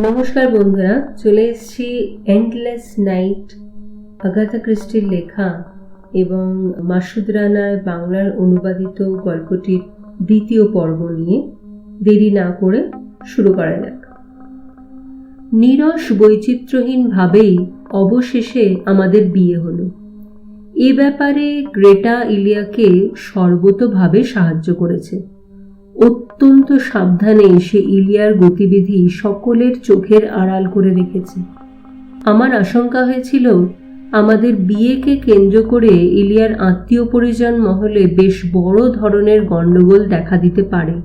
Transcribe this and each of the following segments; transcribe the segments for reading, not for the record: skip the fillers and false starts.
নমস্কার বন্ধুরা, চলে এসেছি এন্ডলেস নাইট, আগাথা ক্রিস্টির লেখা এবং মাসুদ রানার বাংলার অনুবাদিত গল্পটির দ্বিতীয় পর্ব নিয়ে। দেরি না করে শুরু করা যাক। নীরস বৈচিত্র্যহীন ভাবেই অবশেষে আমাদের বিয়ে হলো। এ ব্যাপারে গ্রেটা ইলিয়াকে সর্বতোভাবে সাহায্য করেছে। অত্যন্ত সাবধানে সে ইলিয়ার গতিবিধি সকলের চোখের আড়াল করে রেখেছে। আমার আশঙ্কা হয়েছিল আমাদের বিয়েকে কেন্দ্র করে ইলিয়ার আত্মীয় পরিজন মহলে বেশ বড় ধরনের গণ্ডগোল দেখা দিতে পারে।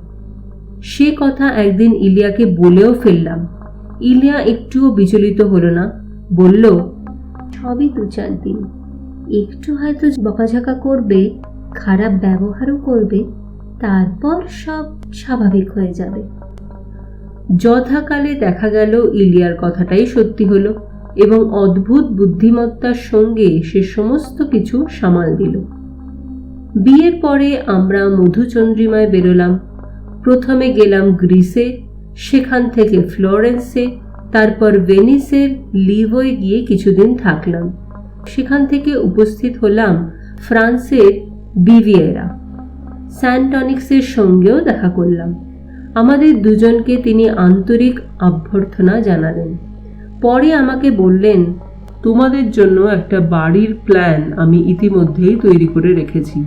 সে কথা একদিন ইলিয়াকে বলেও ফেললাম। ইলিয়া একটুও বিচলিত হলো না, বলল, সবই 2-4 দিন, একটু হয়তো বকাঝকা করবে, খারাপ ব্যবহারও করবে, তারপর সব স্বাভাবিক হয়ে যাবে। যথাকালে দেখা গেল ইলিয়ার কথাটাই সত্যি হলো এবং অদ্ভুত বুদ্ধিমত্তার সঙ্গে সে সমস্ত কিছু সামাল দিল। বিয়ের পরে আমরা মধুচন্দ্রিমায় বেরোলাম। প্রথমে গেলাম গ্রিসে, সেখান থেকে ফ্লোরেন্সে, তারপর ভেনিসের লিভোয় গিয়ে কিছুদিন থাকলাম। সেখান থেকে উপস্থিত হলাম ফ্রান্সের বিভিয়েরা। স্যান্টনিক্সের সঙ্গেও দেখা করলাম। আমাদের দুজনকে তিনি আন্তরিক অভ্যর্থনা জানালেন। পরে আমাকে বললেন, তোমাদের জন্য একটা বাড়ির প্ল্যান আমি ইতিমধ্যেই তৈরি করে রেখেছি।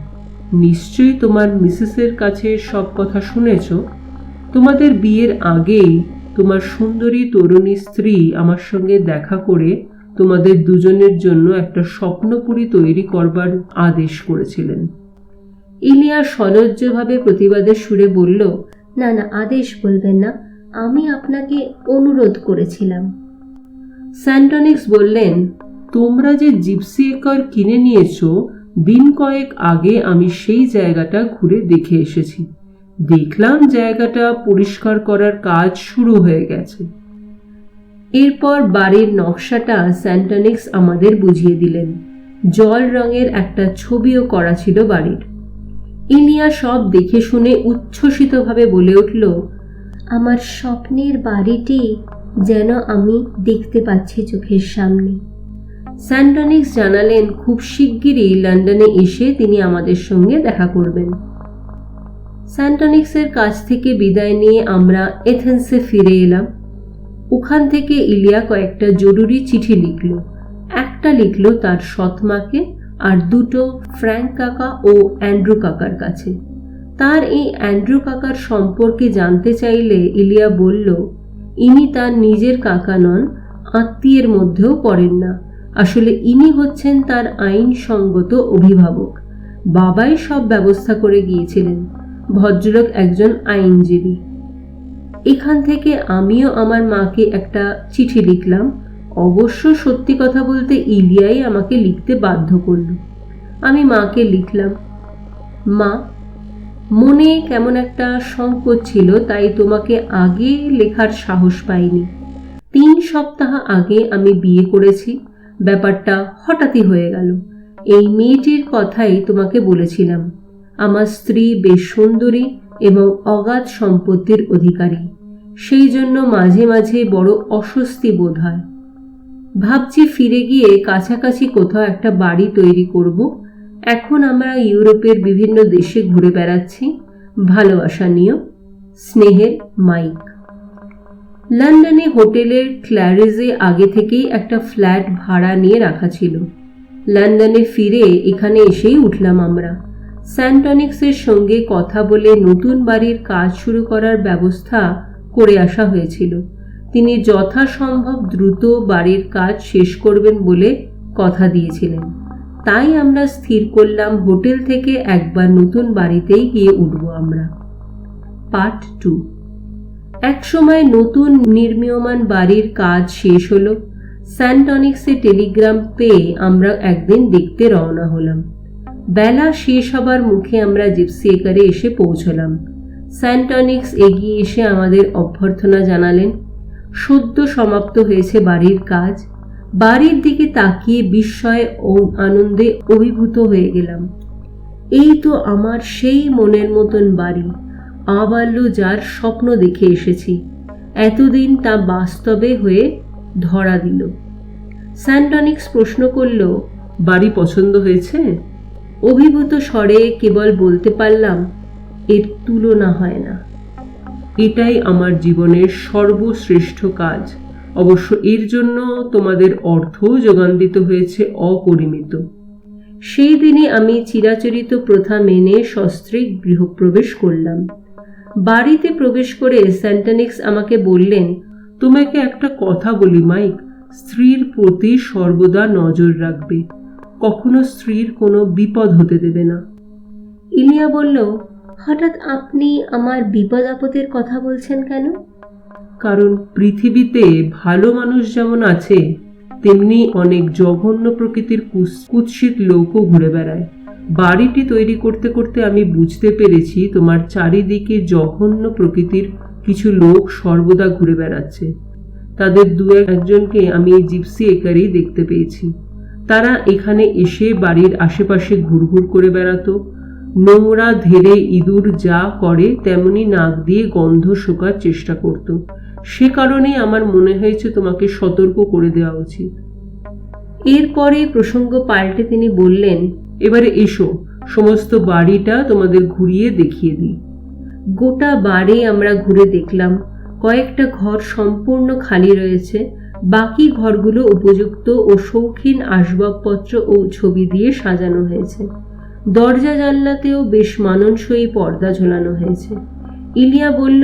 নিশ্চয়ই তোমার মিসেসের কাছে সব কথা শুনেছ। তোমাদের বিয়ের আগেই তোমার সুন্দরী তরুণী স্ত্রী আমার সঙ্গে দেখা করে তোমাদের দুজনের জন্য একটা স্বপ্নপুরী তৈরি করবার আদেশ করেছিলেন। ইলিয়া সলজ্জভাবে প্রতিবাদের সুরে বলল, না না, আদেশ বলবেন না, আমি আপনাকে অনুরোধ করেছিলাম। স্যান্টনিক্স বললেন, তোমরা যে জিপসি একর কিনে নিয়েছ, দিন কয়েক আগে আমি সেই জায়গাটা ঘুরে দেখে এসেছি। দেখলাম জায়গাটা পরিষ্কার করার কাজ শুরু হয়ে গেছে। এরপর বাড়ির নকশাটা স্যান্টনিক্স আমাদের বুঝিয়ে দিলেন। জল রঙের একটা ছবিও করা ছিল বাড়ির। ইলিয়া সব দেখে শুনে উচ্ছ্বসিতভাবে বলে উঠল, আমার স্বপ্নের বাড়িটি যেন আমি দেখতে পাচ্ছি চোখের সামনে। স্যান্টনিক্স জানালেন খুব শিগগিরই লন্ডনে এসে তিনি আমাদের সঙ্গে দেখা করবেন। স্যান্টনিক্সের কাছ থেকে বিদায় নিয়ে আমরা এথেন্সে ফিরে এলাম। ওখান থেকে ইলিয়া কয়েকটা জরুরি চিঠি লিখল। একটা লিখল তার সৎমাকে, আর দুটো ফ্র্যাঙ্ক কাকা ও অ্যান্ড্রু কাকার কাছে। তার এই অ্যান্ড্রু কাকার সম্পর্কে জানতে চাইলে ইলিয়া বলল, ইনি তার নিজের কাকা নন, আত্মীয়ের মধ্যেও পড়েন না। আসলে ইনি হচ্ছেন তার আইনসঙ্গত অভিভাবক। বাবাই সব ব্যবস্থা করে গিয়েছিলেন। ভদ্রলোক একজন আইনজীবী। এখান থেকে আমিও আমার মাকে একটা চিঠি লিখলাম। অবশ্য সত্যি কথা বলতে ইলিয়াই আমাকে লিখতে বাধ্য করল। আমি মাকে লিখলাম, মা, মনে কেমন একটা সংকোচ ছিল, তাই তোমাকে আগে লেখার সাহস পাইনি। 3 সপ্তাহ আগে আমি বিয়ে করেছি। ব্যাপারটা হঠাৎই হয়ে গেল। এই মেয়েটির কথাই তোমাকে বলেছিলাম। আমার স্ত্রী বেশ সুন্দরী এবং অগাধ সম্পত্তির অধিকারী। সেই জন্য মাঝে মাঝে বড় অস্বস্তি বোধ হয়। ভাবছি ফিরে গিয়ে কাছাকাছি কোথাও একটা বাড়ি তৈরি করব। এখন আমরা ইউরোপের বিভিন্ন দেশে ঘুরে বেড়াচ্ছি। ভালোবাসা নিও, স্নেহের, মাইক। লন্ডনে হোটেলের ক্ল্যারিজে আগে থেকেই একটা ফ্ল্যাট ভাড়া নিয়ে রাখা ছিল। লন্ডনে ফিরে এখানে এসেই উঠলাম আমরা। স্যান্টনিক্সের সঙ্গে কথা বলে নতুন বাড়ির কাজ শুরু করার ব্যবস্থা করে আসা হয়েছিল। তিনি যথাসম্ভব দ্রুত বাড়ির কাজ শেষ করবেন বলে কথা দিয়েছিলেন। তাই আমরা স্থির করলাম হোটেল থেকে একবার নতুন বাড়িতেই গিয়ে উঠব আমরা। পার্ট 2। একসময় নতুন নির্মীয়মান বাড়ির কাজ শেষ হলো। স্যান্টনিক্সে টেলিগ্রাম পেয়ে আমরা একদিন দেখতে রওনা হলাম। বেলা শেষ হবার মুখে আমরা জিপসি একারে এসে পৌঁছলাম। স্যান্টনিক্স এগিয়ে এসে আমাদের অভ্যর্থনা জানালেন। সদ্য সমাপ্ত হয়েছে বাড়ির কাজ। বাড়ির দিকে তাকিয়ে বিস্ময়ে ও আনন্দে অভিভূত হয়ে গেলাম। এই তো আমার সেই মনের মতন বাড়ি, আবাল্য যার স্বপ্ন দেখে এসেছি। এতদিন তা বাস্তবে হয়ে ধরা দিল। স্যান্টনিক্স প্রশ্ন করল, বাড়ি পছন্দ হয়েছে? অভিভূত স্বরে কেবল বলতে পারলাম, এর তুলনা হয় না। এটাই আমার জীবনের সর্বশ্রেষ্ঠ কাজ। অবশ্য এর জন্য তোমাদের অর্থও যোগান দিতে হয়েছে অপরিমিত। সেই দিনই আমি চিরাচরিত প্রথা মেনে সস্ত্রীক গৃহপ্রবেশ করলাম। বাড়িতে প্রবেশ করে স্যান্টনিক্স আমাকে বললেন, তোমাকে একটা কথা বলি মাইক, স্ত্রীর প্রতি সর্বদা নজর রাখবে, কখনো স্ত্রীর কোনো বিপদ হতে দেবে না। ইলিয়া বলল, হঠাৎ আপনি আমার বিপদ আপদের কথা বলছেন কেন? কারণ পৃথিবীতে ভালো মানুষ যেমন আছে, তেমনি অনেক জঘন্য প্রকৃতির কুৎসিত লোকও ঘুরে বেড়ায়। বাড়িটি তৈরি করতে করতে আমি বুঝতে পেরেছি তোমার চারিদিকে জঘন্য প্রকৃতির কিছু লোক সর্বদা ঘুরে বেড়াচ্ছে। তাদের দু একজনকে আমি জিপসি একারেই দেখতে পেয়েছি। তারা এখানে এসে বাড়ির আশেপাশে ঘুরঘুর করে বেড়াতো। নোংরা ধেড়ে ইঁদুর যা করে তেমনি নাক দিয়ে গন্ধ শোকার চেষ্টা করত। সে কারণেই আমার মনে হয়েছে তোমাকে সতর্ক করে দেওয়া উচিত। এরপরে প্রসঙ্গ পাল্টে তিনি বললেন, এবারে এসো, সমস্ত বাড়িটা তোমাদের ঘুরিয়ে দেখিয়ে দিই। গোটা বাড়ি আমরা ঘুরে দেখলাম। কয়েকটা ঘর সম্পূর্ণ খালি রয়েছে, বাকি ঘরগুলো উপযুক্ত ও শৌখিন আসবাবপত্র ও ছবি দিয়ে সাজানো হয়েছে। দরজা জানলাতেও বেশ মানানসই পর্দা ঝোলানো হয়েছে। ইলিয়া বলল,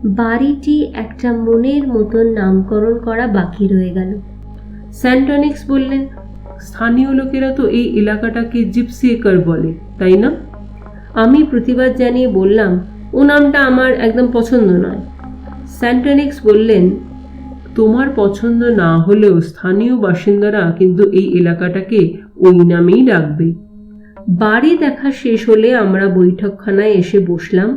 বাড়িটি একটা মনের মতন নামকরণ করা বাকি রয়ে গেল। স্যান্টনিক্স বললেন, স্থানীয় লোকেরা তো এই এলাকাটাকে জিপসি একার বলে, তাই না? আমি প্রতিবাদ জানিয়ে বললাম, ও নামটা আমার একদম পছন্দ নয়। স্যান্টনিক্স বললেন, তোমার পছন্দ না হলেও স্থানীয় বাসিন্দারা কিন্তু এই এলাকাটাকে ওই নামেই ডাকবে। বাড়ি দেখা শেষ হলে আমরা বৈঠকখানায় এসে বসলাম।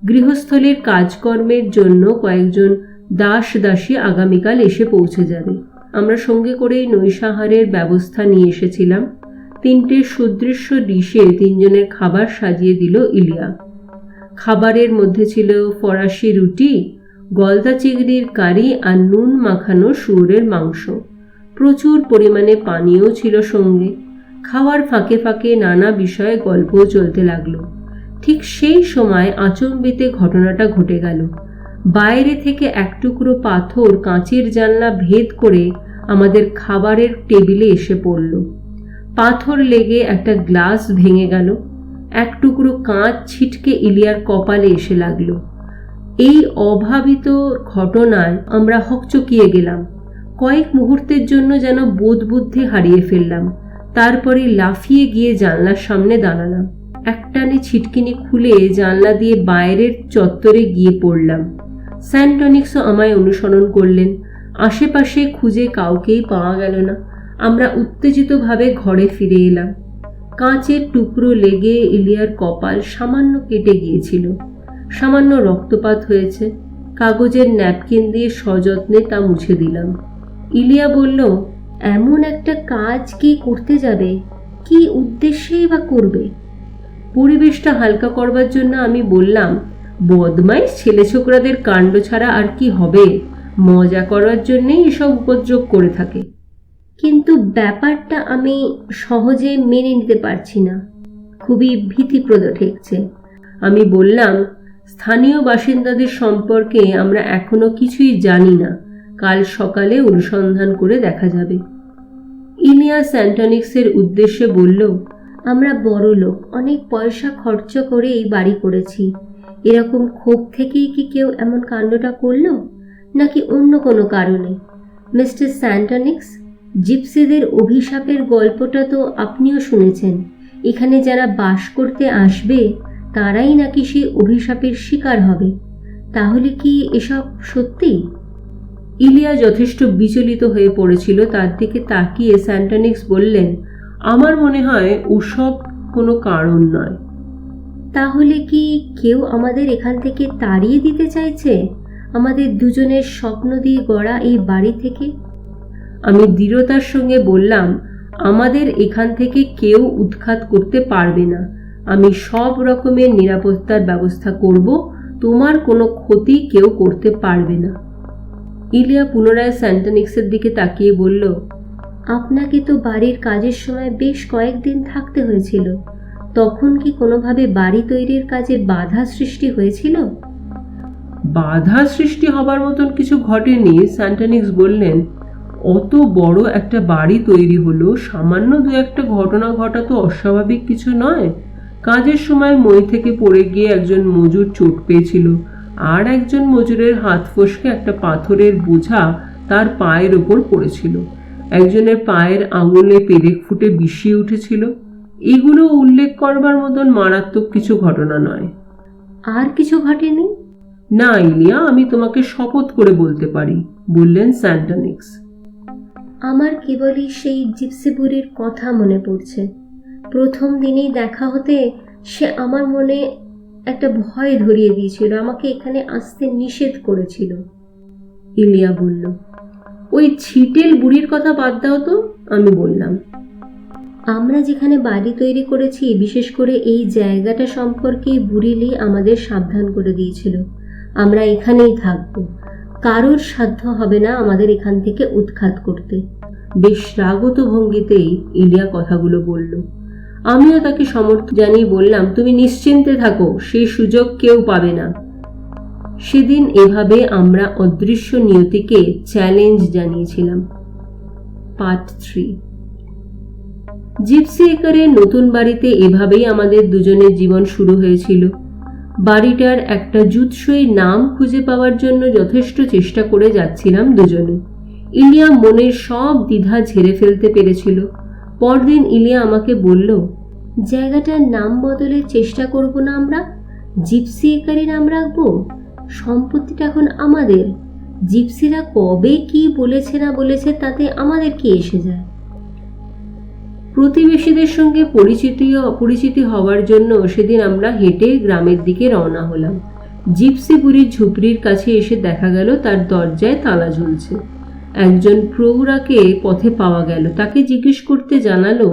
গৃহস্থলীর কাজকর্মের জন্য কয়েকজন দাস দাসী আগামীকাল এসে পৌঁছে যাবে। আমরা সঙ্গে করেই নৈশাহারের ব্যবস্থা নিয়ে এসেছিলাম। 3টে সুদৃশ্য ডিশে 3জনের খাবার সাজিয়ে দিল ইলিয়া। খাবারের মধ্যে ছিল ফরাসি রুটি, গলদা চিংড়ির কারি আর নুন মাখানো শুয়োরের মাংস। প্রচুর পরিমাণে পানীয় ছিল সঙ্গে। খাওয়ার ফাঁকে ফাঁকে নানা বিষয়ে গল্পও চলতে লাগলো। ঠিক সেই সময় আচম্বিতে ঘটনাটা ঘটে গেল। বাইরে থেকে এক টুকরো পাথর কাঁচের জানলা ভেদ করে আমাদের খাবারের টেবিলে এসে পড়ল। পাথর লেগে একটা গ্লাস ভেঙে গেল। এক টুকরো কাঁচ ছিটকে ইলিয়ার কপালে এসে লাগলো। এই অভাবিত ঘটনায় আমরা হকচকিয়ে গেলাম। কয়েক মুহূর্তের জন্য যেন বোধ বুদ্ধি হারিয়ে ফেললাম। তারপরে লাফিয়ে গিয়ে জানলার সামনে দাঁড়ালাম। একটানে ছিটকিনি খুলে জানলা দিয়ে বাইরের চত্বরে গিয়ে পড়লাম। স্যান্টনিক্সও আমায় অনুসরণ করলেন। আশেপাশে খুঁজে কাউকেই পাওয়া গেল না। আমরা উত্তেজিতভাবে ঘরে ফিরে এলাম। কাঁচের টুকরো লেগে ইলিয়ার কপাল সামান্য কেটে গিয়েছিল। সামান্য রক্তপাত হয়েছে। কাগজের ন্যাপকিন দিয়ে সযত্নে তা মুছে দিলাম। ইলিয়া বলল, এমন একটা কাজ কি করতে যাবে? কি উদ্দেশ্যেই বা করবে? পরিবেশটা হালকা করবার জন্য আমি বললাম, বদমাইশ ছেলে ছোকরাদের কাণ্ড ছাড়া আর কি হবে? মজা করার জন্যেই এসব উপদ্রব করে থাকে। কিন্তু ব্যাপারটা আমি সহজে মেনে নিতে পারছি না। খুবই ভীতিপ্রদ ঠেকছে। আমি বললাম, স্থানীয় বাসিন্দাদের সম্পর্কে আমরা এখনো কিছুই জানি না। কাল সকালে অনুসন্ধান করে দেখা যাবে। ইলিয়া স্যান্টনিক্সের উদ্দেশ্যে বলল, আমরা বড় লোক, অনেক পয়সা খরচ করে এই বাড়ি করেছি। এরকম ক্ষোভ থেকেই কি কেউ এমন কাণ্ডটা করলো, নাকি অন্য কোনো কারণে? মিস্টার স্যান্টনিক্স, জিপসিদের অভিশাপের গল্পটা তো আপনিও শুনেছেন। এখানে যারা বাস করতে আসবে তারাই নাকি সেই অভিশাপের শিকার হবে। তাহলে কি এসব সত্যি? ইলিয়া যথেষ্ট বিচলিত হয়ে পড়েছিল। তার দিকে তাকিয়ে স্যান্টনিক্স বললেন, আমার মনে হয় ওসব কোনো কারণ নয়। তাহলে কি কেউ আমাদের এখান থেকে তাড়িয়ে দিতে চাইছে, আমাদের দুজনের স্বপ্ন দিয়ে গড়া এই বাড়ি থেকে? আমি দৃঢ়তার সঙ্গে বললাম, আমাদের এখান থেকে কেউ উৎখাত করতে পারবে না। আমি সব রকমের নিরাপত্তার ব্যবস্থা করব। তোমার কোনো ক্ষতি কেউ করতে পারবে না। ইলিয়া পুনরায় স্যান্টানিক্সের দিকে তাকিয়ে বলল, আপনাকে তো বাড়ির কাজের সময় বেশ কয়েকদিন থাকতে হয়েছিল, তখন কি কোনোভাবে বাড়ি তৈরির কাজে বাধা সৃষ্টি হয়েছিল? বাধা সৃষ্টি হবার মতন কিছু ঘটেনি। স্যান্টানিক্স বললেন, অত বড় একটা বাড়ি তৈরি হলো, সামান্য দু একটা ঘটনা ঘটা তো অস্বাভাবিক কিছু নয়। কাজের সময় মই থেকে পড়ে গিয়ে একজন মজুর চোট পেয়েছিল, আর একজন মজুরের হাত ফসকে একটা পাথরের বোঝা তার পায়ের ওপর পড়েছিল। একজনের পায়ের আঙুলে পেরেক ফুটে বিষিয়ে উঠেছিল। এগুলো উল্লেখ করবার মতন মারাত্মক কিছু ঘটনা নয়। আর কিছু ঘটেনি? না ইলিয়া, আমি তোমাকে শপথ করে বলতে পারি, বললেন স্যান্টানিক্স। আমার কেবলই সেই জিপসি বুড়ির কথা মনে পড়ছে। প্রথম দিনেই দেখা হতে সে আমার মনে একটা ভয় ধরিয়ে দিয়েছিল, আমাকে এখানে আসতে নিষেধ করেছিল। ইলিয়া বলল, ওই ছিটেল বুড়ির কথা বাদ দাও তো, আমি বললাম। আমরা যেখানে বাড়ি তৈরি করেছি, বিশেষ করে এই জায়গাটা সম্পর্কে বুড়িলি আমাদের সাবধান করে দিয়েছিল, আমরা এখানেই থাকবো, কারোর সাধ্য হবে না আমাদের এখান থেকে উৎখাত করতে। বেশ রাগত ভঙ্গিতেই ইলিয়া কথাগুলো বলল। আমিও তাকে সমর্থন জানিয়ে বললাম, তুমি নিশ্চিন্তে থাকো, সেই সুযোগ কেউ পাবে না। সেদিন এভাবে আমরা অদৃশ্য নিয়তিকে চ্যালেঞ্জ জানিয়েছিলাম। পার্ট 3। জিপসি একারের নতুন বাড়িতে এভাবেই আমাদের দুজনের জীবন শুরু হয়েছিল। বাড়িটার একটা জুৎসই নাম খুঁজে পাওয়ার জন্য যথেষ্ট চেষ্টা করে যাচ্ছিলাম দুজনে। ইলিয়া মনের সব দ্বিধা ঝেড়ে ফেলতে পেরেছিল। পরদিন ইলিয়া আমাকে বলল, জায়গাটার নাম বদলের চেষ্টা করব না আমরা? জিপসি একারি নাম রাখবো। সম্পত্তিটা এখন আমাদের। জিপসিরা কবে কি বলেছে না বলেছে তাতে আমাদের কি এসে যায়? প্রতিবেশীদের সঙ্গে পরিচিতি হওয়ার জন্য সেদিন আমরা হেঁটে গ্রামের দিকে রওনা হলাম। জিপসি বুড়ির ঝুপড়ির কাছে এসে দেখা গেল তার দরজায় তালা ঝুলছে। একজন প্রৌঢ়াকে পথে পাওয়া গেল। তাকে জিজ্ঞেস করতে জানালো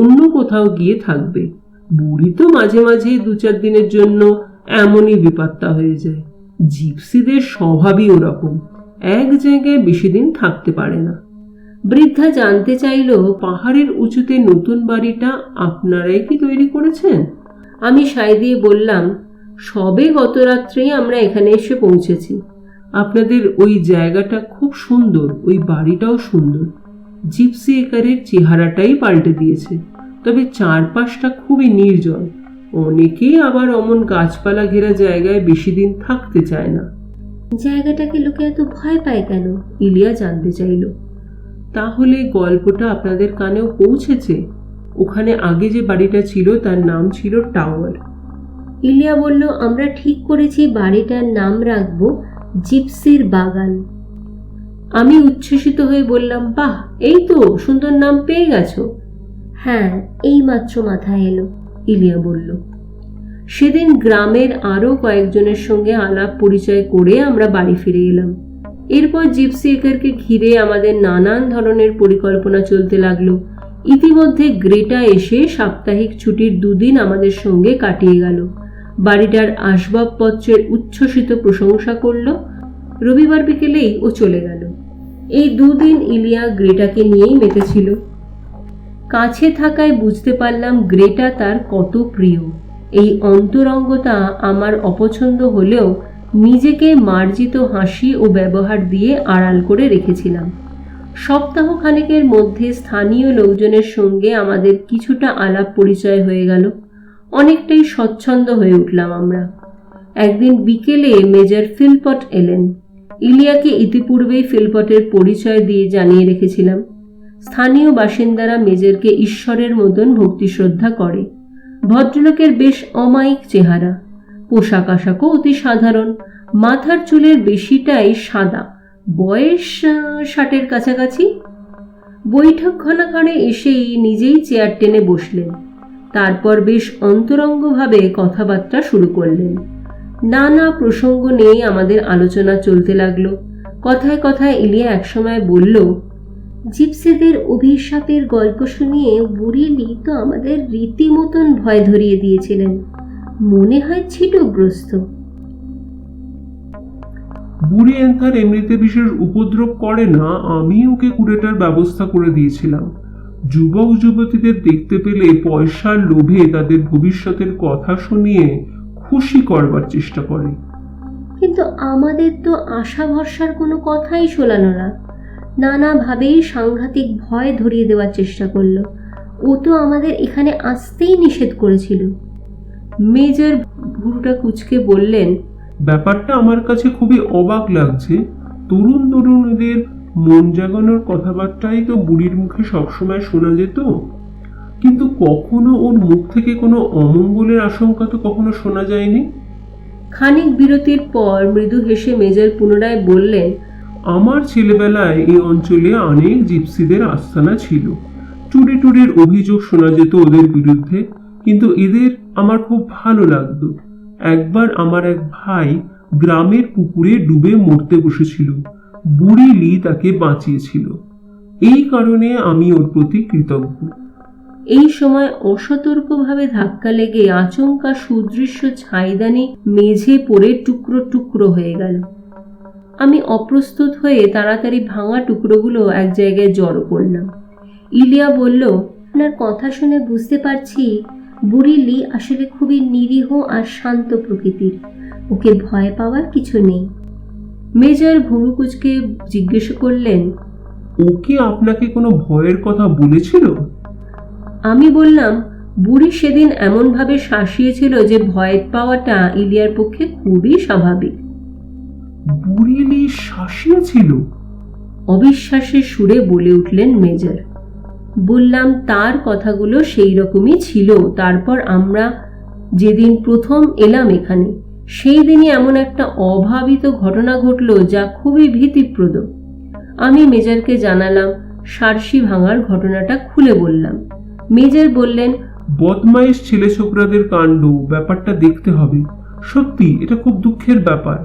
অন্য কোথাও গিয়ে থাকবে। বুড়ি তো মাঝে মাঝে 2-4 দিনের জন্য এমনই বিপত্তা হয়ে যায়। জিপসিদের স্বভাবই ওরকম, এক জায়গায় বেশি দিন থাকতে পারে না। বৃদ্ধা জানতে চাইল, পাহাড়ের উঁচুতে নতুন বাড়িটা আপনারাই কি তৈরি করেছেন? আমি সায় দিয়ে বললাম, সবে গত রাত্রেই আমরা এখানে এসে পৌঁছেছি। আপনাদের ওই জায়গাটা খুব সুন্দর, ওই বাড়িটাও সুন্দর। জিপসি একারের চেহারাটাই পাল্টে দিয়েছে, তবে চারপাশটা খুবই নির্জন। অনেকেই আবার অমন গাছপালা ঘেরা জায়গায় বেশি দিন থাকতে চায় না। জায়গাটাকে লোকে এত ভয় পায় কেন? ইলিয়া জানতে চাইল। তাহলে গল্পটা আপনাদের কানেও পৌঁছেছে। ওখানে আগে যে বাড়িটা ছিল তার নাম ছিল টাওয়ার। ইলিয়া বলল, আমরা ঠিক করেছি বাড়িটার নাম রাখবো জিপসির বাগান। আমি উচ্ছ্বসিত হয়ে বললাম, বাহ, এই তো সুন্দর নাম পেয়ে গেছো। হ্যাঁ, এই মাত্র মাথায় এলো, ইলিয়া বলল। সেদিন গ্রামের আরো কয়েকজনের সঙ্গে আলাপ পরিচয় করে আমরা বাড়ি ফিরে এলাম। এরপর জিপসি একারকে ঘিরে আমাদের নানান ধরনের পরিকল্পনা চলতে লাগলো। ইতিমধ্যে গ্রেটা এসে সাপ্তাহিক ছুটির 2 দিন আমাদের সঙ্গে কাটিয়ে গেল। বাড়িটার আসবাবপত্রের উচ্ছ্বসিত প্রশংসা করল। রবিবার বিকেলেই ও চলে গেল। এই 2 দিন ইলিয়া গ্রেটাকে নিয়েই মেতেছিল। কাছে থাকায় বুঝতে পারলাম গ্রেটা তার কত প্রিয়। এই অন্তরঙ্গতা আমার অপছন্দ হলেও নিজেকে মার্জিত হাসি ও ব্যবহার দিয়ে আড়াল করে রেখেছিলাম। সপ্তাহ খানেকের মধ্যে স্থানীয় লোকজনের সঙ্গে আমাদের কিছুটা আলাপ পরিচয় হয়ে গেল। অনেকটাই স্বচ্ছন্দ হয়ে উঠলাম আমরা। একদিন বিকেলে মেজর ফিলপট এলেন। ইলিয়াকে ইতিপূর্বেই ফিলপটের পরিচয় দিয়ে জানিয়ে রেখেছিলাম। স্থানীয় বাসিন্দারা মেজরকে ঈশ্বরের মতন ভক্তি শ্রদ্ধা করে। ভদ্রলোকের বেশ অমায়িক চেহারা, পোশাক আশাকও অতি সাধারণ। মাথার চুলের বেশিটাই সাদা, বয়স 60-এর কাছাকাছি। বৈঠক ঘনাঘরে এসেই নিজেই চেয়ার টেনে বসলেন। তারপর বেশ অন্তরঙ্গভাবে কথাবার্তা শুরু করলেন। নানা প্রসঙ্গ নিয়ে আমাদের আলোচনা চলতে লাগলো। কথায় কথায় ইলিয়া একসময় বলল, জিপসিদের অভিশাপের গল্প শুনিয়ে বুড়িলি তো আমাদের রীতিমতন ভয় ধরিয়ে দিয়েছিলেন। মনে হয় ছিটগ্রস্ত। বুড়ি এন্থার এমনিতে বিশেষ উপদ্রব করে না, আমি ওকে কুড়েটার ব্যবস্থা করে দিয়েছিলাম। যুবক যুবতীদের দেখতে পেলে পয়সার লোভে তাদের ভবিষ্যতের কথা শুনিয়ে খুশি করবার চেষ্টা করে। কিন্তু আমাদের তো আশা ভরসার কোনো কথাই শোনালো না। নানাভাবেই সাংঘাতিক ভয় ধরিয়ে দেওয়ার চেষ্টা করলো। ও তো আমাদের এখানে আসতেই নিষেধ করেছিল। মেজর ভুরুটা কুঁচকে বললেন, ব্যাপারটা আমার কাছে খুবই অবাক লাগছে। তরুণ তরুণীদের মন জাগানোর কথাবার্তাই তো বুড়ির মুখে সবসময় শোনা যেত, কিন্তু কখনো ওর মুখ থেকে কোনো অমঙ্গলের আশঙ্কা তো কখনো শোনা যায়নি। খানিক বিরতির পর মৃদু হেসে মেজর পুনরায় বললেন, আমার ছেলেবেলায় এই অঞ্চলে অনেক জিপসিদের আস্তানা ছিল। চুরি টুরির অভিযোগ শোনা যেত ওদের বিরুদ্ধে, কিন্তু এদের আমার খুব ভালো লাগতো। একবার আমার এক ভাই গ্রামের পুকুরে ডুবে মরতে বসেছিল, বুড়ি লি তাকে বাঁচিয়েছিল। এই কারণে আমি ওর প্রতি কৃতজ্ঞ। এই সময় অসতর্কভাবে ধাক্কা লেগে আচমকা সুদৃশ্য ছাইদানি মেঝে পড়ে টুকরো টুকরো হয়ে গেল। আমি অপ্রস্তুত হয়ে তাড়াতাড়ি ভাঙা টুকরোগুলো এক জায়গায় জড়ো করলাম। ইলিয়া বলল, আপনার কথা শুনে বুঝতে পারছি বুড়ি লি আসলে খুবই নিরীহ আর শান্ত প্রকৃতির। ওকে ভয় পাওয়ার কিছু নেই। মেজর ভুরু কুঁচকে জিজ্ঞেস করলেন, ওকে আপনাকে কোনো ভয়ের কথা বলেছিল? আমি বললাম, বুড়ি সেদিন এমনভাবে শাসিয়েছিল যে ভয় পাওয়াটা ইলিয়ার পক্ষে খুবই স্বাভাবিক। বুড়ি লি শাসিয়েছিল? অবিশ্বাসের সুরে বলে উঠলেন মেজর। বললাম, তার কথাগুলো সেই রকমই ছিল। তারপর আমরা যেদিন প্রথম এলাম এখানে, সেই দিনই এমন একটা অভাবিত ঘটনা ঘটল যা খুবই ভীতিপ্রদ। আমি মেজরকে জানালাম, সার্সি ভাঙার ঘটনাটা খুলে বললাম। মেজর বললেন, বদমাইশ ছেলে ছোকরাদের কাণ্ড, ব্যাপারটা দেখতে হবে। সত্যি এটা খুব দুঃখের ব্যাপার,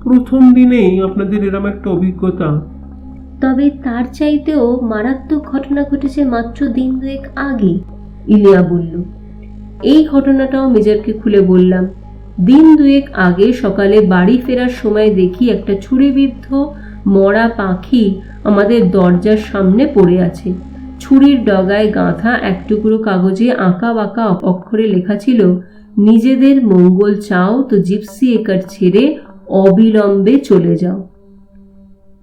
প্রথম দিনেই আপনাদের এরম একটা অভিজ্ঞতা। তবে তার চাইতেও মারাত্মক ঘটনা ঘটেছে মাত্র দিন দুয়েক আগে, ইলিয়া বলল। এই ঘটনাটাও মেজরকে খুলে বললাম। দিন দুয়েক আগে সকালে বাড়ি ফেরার সময় দেখি একটা ছুরিবিদ্ধ মরা পাখি আমাদের দরজার সামনে পড়ে আছে। ছুরির ডগায় গাঁথা এক টুকরো কাগজে আঁকা বাঁকা অক্ষরে লেখা ছিল, নিজেদের মঙ্গল চাও তো জিপসি একার ছেড়ে অবিলম্বে চলে যাও।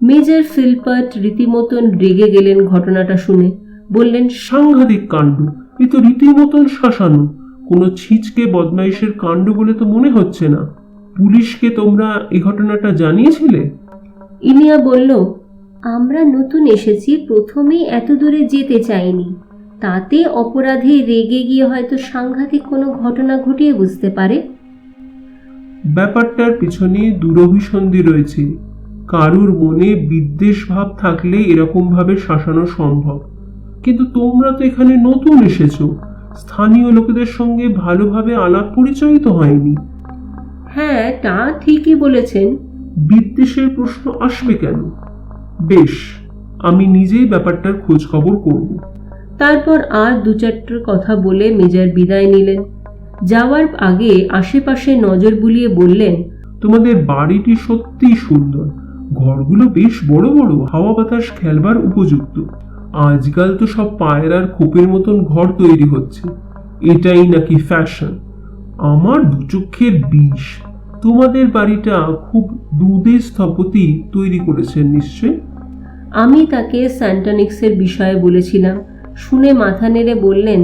মেজর ফিলপার্ট রীতিমতন রেগে গেলেন ঘটনাটা শুনে। বললেন, সাংঘাতিক কাণ্ড, এ তো রীতিমতন শাসানো। কোনো ছিচকে বদমাইশের কাণ্ড বলে তো মনে হচ্ছে না। পুলিশকে তোমরা এই ঘটনাটা জানিয়েছিলে? ইলিয়া বলল, আমরা নতুন এসেছি, প্রথমেই এত দূরে যেতে চাইনি। তাতে অপরাধে রেগে গিয়ে হয়তো সাংঘাতিক কোনো ঘটনা ঘটিয়ে বুঝতে পারে। ব্যাপারটার পিছনে দুরভিসন্ধি রয়েছে। কারুর মনে বিদ্বেষ ভাব থাকলে এরকম ভাবে শাসানো সম্ভব, কিন্তু তোমরা তো এখানে নতুন এসেছো, স্থানীয় লোকেদের সঙ্গে ভালোভাবে আলাপ পরিচয় তো হয়নি। হ্যাঁ, তা ঠিকই বলেছেন। বিদ্বেষের প্রশ্ন আসবে কেন? বেশ, আমি নিজেই ব্যাপারটার খোঁজ খবর করব। তারপর আর দু চারটার কথা বলে মেজর বিদায় নিলেন। যাওয়ার আগে আশেপাশে নজর বুলিয়ে বললেন, তোমাদের বাড়িটি সত্যিই সুন্দর। ঘরগুলো বেশ বড় বড়, হাওয়া বাতাস খেলবার উপযুক্ত। আজকাল তো সব পায়রার খোপের মতন ঘর তৈরি হচ্ছে, এটাই নাকি ফ্যাশন। আমার দুচক্ষের বিষ। তোমাদের বাড়িটা খুব দুধে স্থপতি তৈরি করেছেন নিশ্চয়। আমি তাকে স্যান্টানিক্সের বিষয়ে বলেছিলাম। শুনে মাথা নেড়ে বললেন,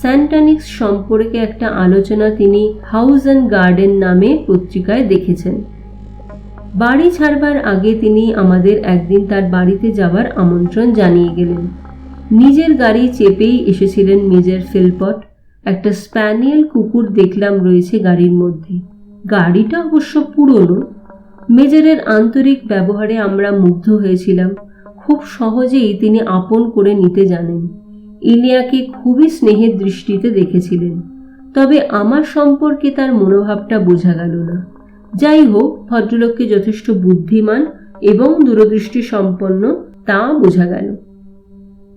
স্যান্টানিক্স সম্পর্কে একটা আলোচনা তিনি হাউস অ্যান্ড গার্ডেন নামে পত্রিকায় দেখেছেন। বাড়ি ছাড়বার আগে তিনি আমাদের একদিন তার বাড়িতে যাবার আমন্ত্রণ জানিয়ে গেলেন। নিজের গাড়ি চেপেই এসেছিলেন মেজর ফিলপট। একটা স্প্যানিয়েল কুকুর দেখলাম রয়েছে গাড়ির মধ্যে। গাড়িটা অবশ্য পুরনো। মেজরের আন্তরিক ব্যবহারে আমরা মুগ্ধ হয়েছিলাম। খুব সহজেই তিনি আপন করে নিতে জানেন। ইলিয়াকে খুবই স্নেহের দৃষ্টিতে দেখেছিলেন, তবে আমার সম্পর্কে তার মনোভাবটা বোঝা গেল না। যাই হোক, ভদ্রলোককে যথেষ্ট বুদ্ধিমান এবং দূরদৃষ্টি সম্পন্ন তা বোঝা গেল।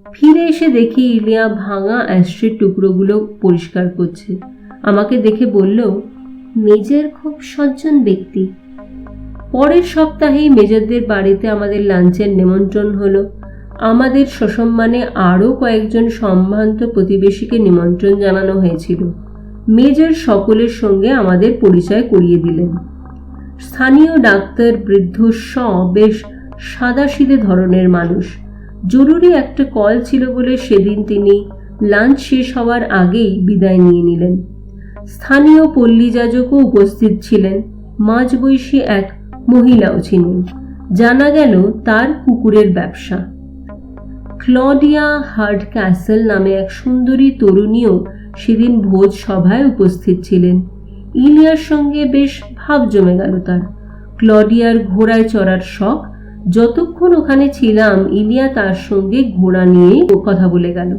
ফিরে এসে দেখি ইলিয়া ভাঙা অ্যাস্ট্রের টুকরোগুলো পরিষ্কার করছে। আমাকে দেখে বলল, মেজর খুব সজ্জন ব্যক্তি। পরের সপ্তাহেই মেজরদের বাড়িতে আমাদের লাঞ্চের নিমন্ত্রণ হলো। আমাদের সসম্মানে আরও কয়েকজন সম্ভ্রান্ত প্রতিবেশীকে নিমন্ত্রণ জানানো হয়েছিল। মেজর সকলের সঙ্গে আমাদের পরিচয় করিয়ে দিলেন। স্থানীয় ডাক্তার বৃদ্ধ বেশ সাদাসিধে ধরনের মানুষ। জরুরি একটা কল ছিল বলে সেদিন তিনি লাঞ্চ শেষ হওয়ার আগেই বিদায় নিয়ে নিলেন। স্থানীয় পল্লীযাজকও উপস্থিত ছিলেন। মাঝবয়সী এক মহিলাও ছিলেন। জানা গেল তার কুকুরের ব্যবসা। ক্লডিয়া হার্ড ক্যাসেল নামে এক সুন্দরী তরুণীও সেদিন ভোজ সভায় উপস্থিত ছিলেন। ইলিয়ার সঙ্গে বেশ ভাব জমে গেল তার। ক্লডিয়ার ঘোড়ায় চড়ার শখ। যতক্ষণ ওখানে ছিলাম ইলিয়া তার সঙ্গে ঘোড়া নিয়েই কথা বলে গেল।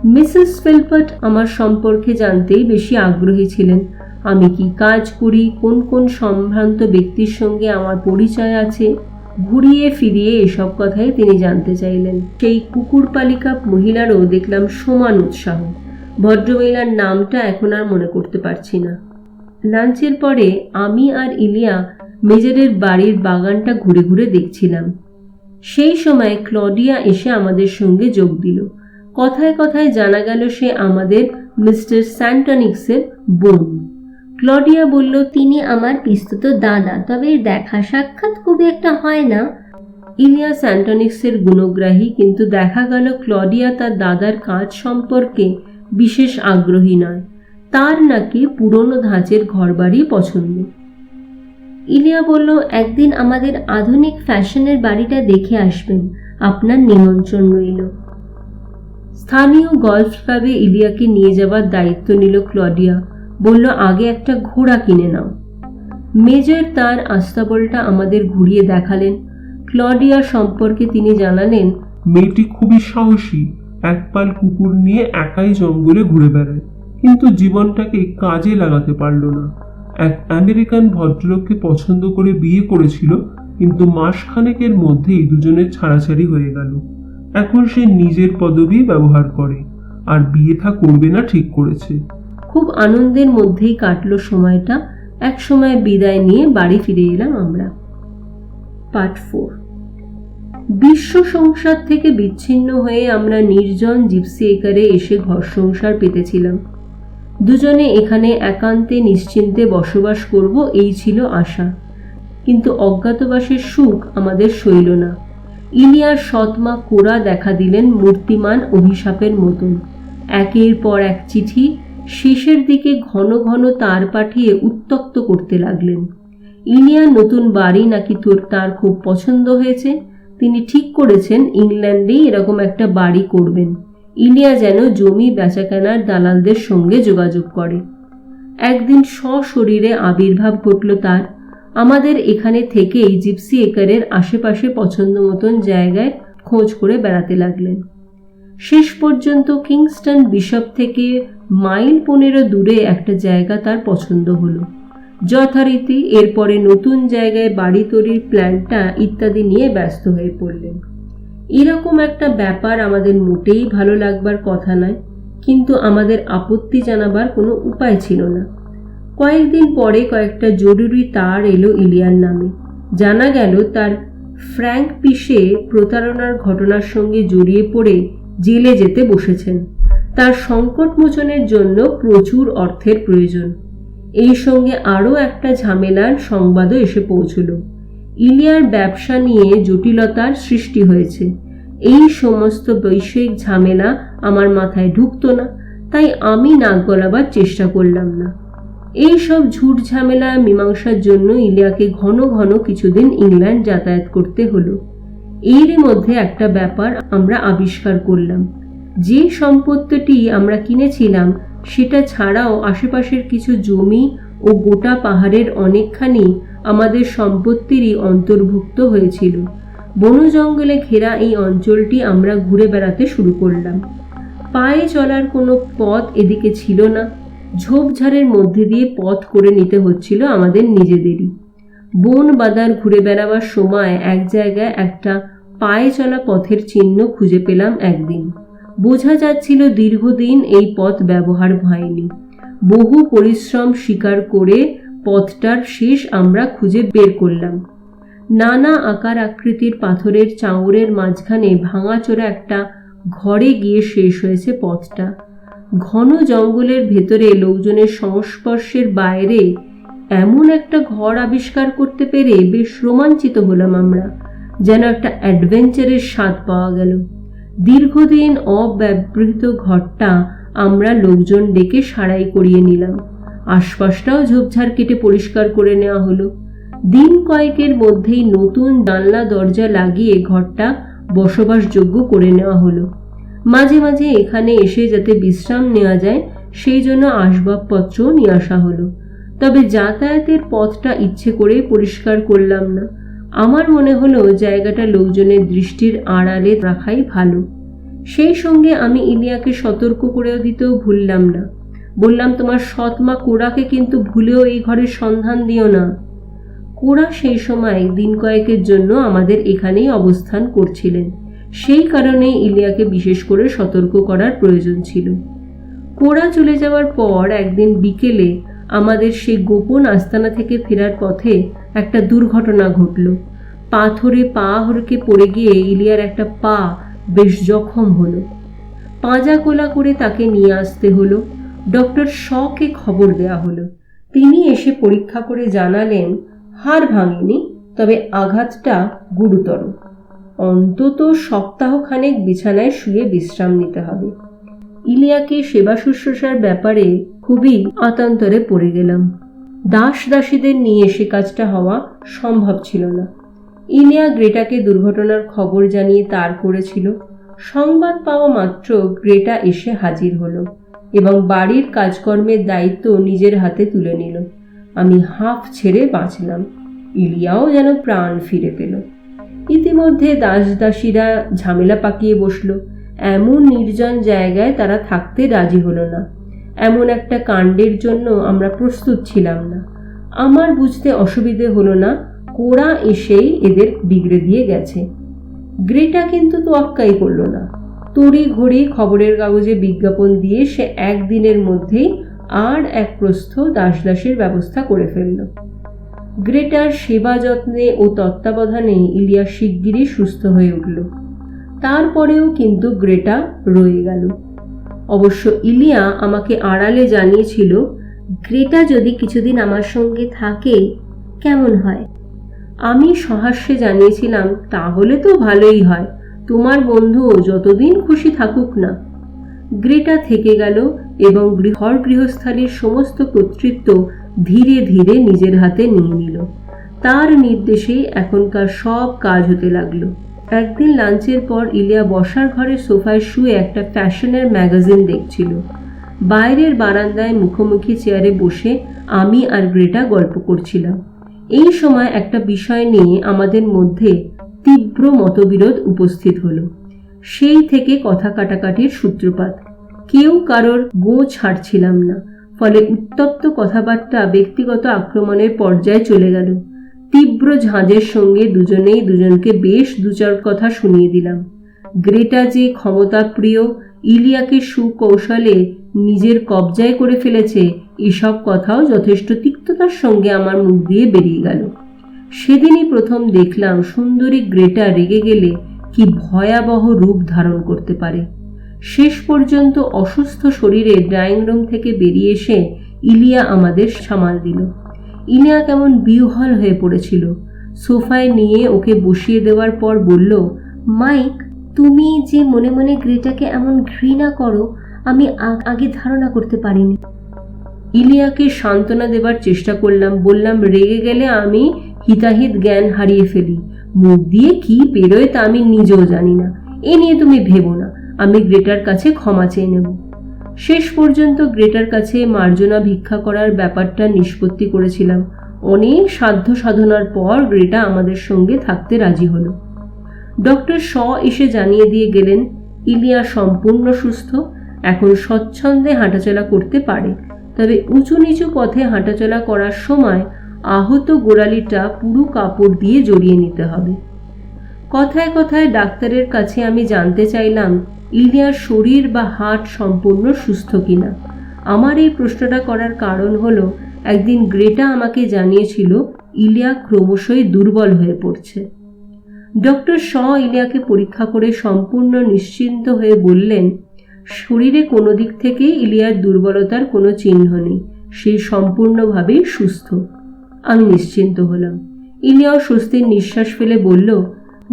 মিসেস ফিলপার্ট আমার সম্পর্কে জানতেই বেশি আগ্রহী ছিলেন। আমি কি কাজ করি, কোন কোন সম্ভ্রান্ত ব্যক্তির সঙ্গে আমার পরিচয় আছে, ঘুরিয়ে ফিরিয়ে এসব কথাই তিনি জানতে চাইলেন। সেই কুকুর পালিকা মহিলারও দেখলাম সমান উৎসাহ। ভদ্রমহিলার নামটা এখন আর মনে করতে পারছি না। লাঞ্চের পরে আমি আর ইলিয়া মেজরের বাড়ির বাগানটা ঘুরে ঘুরে দেখছিলাম। সেই সময় ক্লডিয়া এসে আমাদের সঙ্গে যোগ দিল। কথায় কথায় জানা গেল সে আমাদের মিস্টার স্যান্টানিক্সের বোন। ক্লডিয়া বলল, তিনি আমার পিস্তুত দাদা, তবে দেখা সাক্ষাৎ খুবই একটা হয় না। ইলিয়া স্যান্টানিক্সের গুণগ্রাহী, কিন্তু দেখা গেল ক্লডিয়া তার দাদার কাজ সম্পর্কে বিশেষ আগ্রহী নয়। তার নাকি পুরনো ধাঁচের ঘরবাড়ি পছন্দ। ইলিয়া বলল, একদিন আমাদের আধুনিক ফ্যাশনের বাড়িটা দেখে আসবেন, আপনার নিমন্ত্রণ রইল। স্থানীয় গলফ ক্লাবে ইলিয়াকে নিয়ে যাবার দায়িত্ব নিল ক্লডিয়া। বলল, আগে একটা ঘোড়া কিনে নাও। মেজর তার আস্তাবলটা আমাদের ঘুরিয়ে দেখালেন। ক্লডিয়া সম্পর্কে তিনি জানালেন, মেয়েটি খুবই সাহসী, একপাল কুকুর নিয়ে একাই জঙ্গলে ঘুরে বেড়ায়, কিন্তু জীবনটাকে কাজে লাগাতে পারল না। এক আমেরিকান ভদ্রলোককে পছন্দ করে বিয়ে করেছিল, কিন্তু মাসখানেকের মধ্যেই দুজনের ছাড়াছাড়ি হয়ে গেল। এখন সে নিজের পদবি ব্যবহার করে আর বিয়ে থা করবে না ঠিক করেছে। খুব আনন্দের মধ্যেই কাটলো সময়টা। এক সময় বিদায় নিয়ে বাড়ি ফিরে এলাম আমরা। পার্ট 4। বিশ্ব সংসার থেকে বিচ্ছিন্ন হয়ে আমরা নির্জন জিপসি একারে এসে ঘর সংসার পেতেছিলাম। দুজনে এখানে একান্তে নিশ্চিন্তে বসবাস করব, এই ছিল আশা। কিন্তু অজ্ঞাতবাসের সুখ আমাদের সইল না। ইলিয়ার সৎমা কোরা দেখা দিলেন মূর্তিমান অভিশাপের মতন। একের পর এক চিঠি, শেষের দিকে ঘন ঘন তার পাঠিয়ে উত্তক্ত করতে লাগলেন। ইলিয়ার নতুন বাড়ি নাকি তার খুব পছন্দ হয়েছে। তিনি ঠিক করেছেন ইংল্যান্ডেই এরকম একটা বাড়ি করবেন। ইলিয়া যেন জমি বেচাকেনার দালালদের সঙ্গে যোগাযোগ করে। একদিন সশরীরে আবির্ভাব ঘটল তার। আমাদের এখানে থেকেই জিপসি একারের আশেপাশে পছন্দ মতন জায়গায় খোঁজ করে বেড়াতে লাগলেন। শেষ পর্যন্ত কিংস্টন বিশপ থেকে মাইল 15 দূরে একটা জায়গা তার পছন্দ হলো। যথারীতি এরপরে নতুন জায়গায় বাড়ি তৈরির প্ল্যানটা ইত্যাদি নিয়ে ব্যস্ত হয়ে পড়লেন। এরকম একটা ব্যাপার আমাদের মোটেই ভালো লাগবার কথা নয়, কিন্তু আমাদের আপত্তি জানাবার কোনো উপায় ছিল না। কয়েকদিন পরে কয়েকটা জরুরি তার এলো ইলিয়ার নামে। জানা গেল তার ফ্র্যাঙ্ক পিসে প্রতারণার ঘটনার সঙ্গে জড়িয়ে পড়ে জেলে যেতে বসেছেন। তার সংকট মোচনের জন্য প্রচুর অর্থের প্রয়োজন। এই সঙ্গে আরও একটা ঝামেলার সংবাদও এসে পৌঁছল। ইলিয়ার ব্যবসা নিয়ে জটিলতার সৃষ্টি হয়েছে। এই সমস্ত বৈষয়িক ঝামেলা আমার মাথায় ঢুকতো না, তাই আমি নাক গলাবার চেষ্টা করলাম না। এই সব ঝুট ঝামেলা মীমাংসার জন্য ইলিয়াকে ঘন ঘন কিছুদিন ইংল্যান্ড যাতায়াত করতে হলো। এরই মধ্যে একটা ব্যাপার আমরা আবিষ্কার করলাম। যে সম্পত্তিটি আমরা কিনেছিলাম সেটা ছাড়াও আশেপাশের কিছু জমি ও গোটা পাহাড়ের অনেকখানি আমাদের সম্পত্তিরই অন্তর্ভুক্ত হয়েছিল। বন জঙ্গলে ঘেরা এই অঞ্চলটি আমরা ঘুরে বেড়াতে শুরু করলাম। পায়ে চলার কোনো পথ এদিকে ছিল না। ঝোপঝাড়ের মধ্যে দিয়ে পথ করে নিতে হচ্ছিল আমাদের নিজেদেরই। বন বাদার ঘুরে বেড়াবার সময় এক জায়গায় একটা পায়ে চলা পথের চিহ্ন খুঁজে পেলাম একদিন। বোঝা যাচ্ছিল দীর্ঘদিন এই পথ ব্যবহার হয়নি। বহু পরিশ্রম স্বীকার করে পথটার শেষ আমরা খুঁজে বের করলাম। নানা আকার আকৃতির পাথরের চাঙড়ের মাঝখানে ভাঙাচোরা একটা ঘরে গিয়ে শেষ হয়েছে পথটা। ঘন জঙ্গলের ভেতরে লোকজনের সংস্পর্শের বাইরে এমন একটা ঘর আবিষ্কার করতে পেরে বেশ রোমাঞ্চিত হলাম আমরা, যেন একটা অ্যাডভেঞ্চারের স্বাদ পাওয়া গেল। দীর্ঘদিন অব্যবহৃত ঘরটা আমরা লোকজন ডেকে সারাই করিয়ে নিলাম। আশপাশটাও ঝোপঝাড় কেটে পরিষ্কার করে নেওয়া হলো। দিন কয়েকের মধ্যেই নতুন জানলা দরজা লাগিয়ে ঘরটা বসবাসযোগ্য করে নেওয়া হলো। মাঝে মাঝে এখানে এসে যাতে বিশ্রাম নেওয়া যায় সেই জন্য আসবাবপত্র নিয়ে আসা হলো। তবে যাতায়াতের পথটা ইচ্ছে করে পরিষ্কার করলাম না। আমার মনে হলো জায়গাটা লোকজনের দৃষ্টির আড়ালে রাখাই ভালো। সেই সঙ্গে আমি ইলিয়াকে সতর্ক করে দিতেও ভুললাম না। বললাম, তোমার সৎ মা কোরাকে কিন্তু ভুলেও এই ঘরের সন্ধান দিও না। কোরা সেই সময় দিন কয়েকের জন্য আমাদের এখানেই অবস্থান করছিলেন, সেই কারণে ইলিয়াকে বিশেষ করে সতর্ক করার প্রয়োজন ছিল। কোরা চলে যাওয়ার পর একদিন বিকেলে আমাদের সেই গোপন আস্তানা থেকে ফেরার পথে একটা দুর্ঘটনা ঘটল। পাথরে পা হড়কে পড়ে গিয়ে ইলিয়ার একটা পা বেশ জখম হলো। পাঁজা কোলা করে তাকে নিয়ে আসতে হলো। ডক্টর শকে খবর দেয়া হলো। তিনি এসে পরীক্ষা করে জানালেন হাড় ভাঙেনি, তবে আঘাতটা গুরুতর। অন্তত সপ্তাহখানেক বিছানায় শুয়ে বিশ্রাম নিতে হবে। ইলিয়াকে সেবা শুশ্রূষার ব্যাপারে খুবই আতান্তরে পড়ে গেলাম। দাস দাসীদের নিয়ে সে কাজটা হওয়া সম্ভব ছিল না। ইলিয়া গ্রেটাকে দুর্ঘটনার খবর জানিয়ে তার করেছিল। সংবাদ পাওয়া মাত্র গ্রেটা এসে হাজির হলো এবং বাড়ির কাজকর্মের দায়িত্ব নিজের হাতে তুলে নিল। আমি হাঁফ ছেড়ে বাঁচলাম। ইলিয়াও যেন প্রাণ ফিরে পেল। ইতিমধ্যে দাস দাসীরা ঝামেলা পাকিয়ে বসলো। এমন নির্জন জায়গায় তারা থাকতে রাজি হলো না। এমন একটা কাণ্ডের জন্য আমরা প্রস্তুত ছিলাম না। আমার বুঝতে অসুবিধে হলো না, কোরা এসেই এদের বিগড়ে দিয়ে গেছে। গ্রেটা কিন্তু তোয়াক্কাই করলো না। তড়ি ঘড়ি খবরের কাগজে বিজ্ঞাপন দিয়ে সে একদিনের মধ্যেই আর এক প্রস্থ দাসদাসীর ব্যবস্থা করে ফেলল। গ্রেটার সেবা যত্নে ও তত্ত্বাবধানে ইলিয়া শিগগিরই সুস্থ হয়ে উঠল। তারপরেও কিন্তু গ্রেটা রয়ে গেল। অবশ্য ইলিয়া আমাকে আড়ালে জানিয়েছিল, গ্রেটা যদি কিছুদিন আমার সঙ্গে থাকে কেমন হয়। আমি সহাস্যে জানিয়েছিলাম, তাহলে তো ভালোই হয়, তোমার বন্ধুও যতদিন খুশি থাকুক না। গ্রেটা থেকে গেল এবং ঘর গৃহস্থালির সমস্ত কর্তৃত্ব ধীরে ধীরে নিজের হাতে নিয়ে নিল। তার নির্দেশেই এখনকার সব কাজ হতে লাগলো। একদিন লাঞ্চের পর ইলিয়া বসার ঘরে সোফায় শুয়ে একটা ফ্যাশনের ম্যাগাজিন দেখছিল। বাইরের বারান্দায় মুখোমুখি চেয়ারে বসে আমি আর গ্রেটা গল্প করছিলাম। এই সময় একটা বিষয় নিয়ে আমাদের মধ্যে তীব্র মতবিরোধ উপস্থিত হলো। সেই থেকে কথা কাটাকাটির সূত্রপাত। কেউ কারোর গো ছাড়ছিলাম না। ফলে উত্তপ্ত কথাবার্তা ব্যক্তিগত আক্রমণের পর্যায়ে চলে গেল। তীব্র ঝাঁজের সঙ্গে দুজনেই দুজনকে বেশ দুচার কথা শুনিয়ে দিলাম। গ্রেটা যে ক্ষমতাপ্রিয়, ইলিয়াকে সুকৌশলে নিজের কবজায় করে ফেলেছে, এসব কথাও যথেষ্ট তিক্ততার সঙ্গে আমার মুখ দিয়ে বেরিয়ে গেল। সেদিনই প্রথম দেখলাম সুন্দরী গ্রেটা রেগে গেলে কি ভয়াবহ রূপ ধারণ করতে পারে। শেষ পর্যন্ত অসুস্থ শরীরে ড্রয়িং রুম থেকে বেরিয়ে এসে ইলিয়া আমাদের সামাল দিল। ইলিয়া কেমন বিহ্বল হয়ে পড়েছিল। সোফায় নিয়ে ওকে বসিয়ে দেওয়ার পর বলল, মাইক, তুমি যে মনে মনে গ্রেটাকে এমন ঘৃণা করো আমি আগে ধারণা করতে পারিনি। ইলিয়াকে সান্ত্বনা দেবার চেষ্টা করলাম। বললাম, রেগে গেলে আমি হিতাহিত জ্ঞান হারিয়ে ফেলি। মুখ দিয়ে কি বেরোয় তা আমি নিজেও জানি না। এ নিয়ে তুমি ভেবো না, আমি গ্রেটার কাছে ক্ষমা চেয়ে নেব। শেষ পর্যন্ত গ্রেটার কাছে মার্জনা ভিক্ষা করার ব্যাপারটা নিষ্পত্তি করেছিলাম। অনেক সাধ্য সাধনার পর গ্রেটা আমাদের সঙ্গে থাকতে রাজি হলো। ডক্টর শ এসে জানিয়ে দিয়ে গেলেন, ইলিয়া সম্পূর্ণ সুস্থ, এখন স্বচ্ছন্দে হাঁটাচলা করতে পারে। তবে উঁচু নিচু পথে হাঁটাচলা করার সময় আহত গোড়ালিটা পুরো কাপড় দিয়ে জড়িয়ে নিতে হবে। কথায় কথায় ডাক্তারের কাছে আমি জানতে চাইলাম ইলিয়ার শরীর বা হার্ট সম্পূর্ণ সুস্থ কিনা। আমার এই প্রশ্নটা করার কারণ হলো, একদিন গ্রেটা আমাকে জানিয়েছিল ইলিয়া ক্রমশই দুর্বল হয়ে পড়ছে। ডক্টর শ ইলিয়াকে পরীক্ষা করে সম্পূর্ণ নিশ্চিন্ত হয়ে বললেন, শরীরে কোনো দিক থেকে ইলিয়ার দুর্বলতার কোনো চিহ্ন নেই, সে সম্পূর্ণভাবেই সুস্থ। আমি নিশ্চিন্ত হলাম। ইলিয়াও স্বস্তির নিঃশ্বাস ফেলে বলল,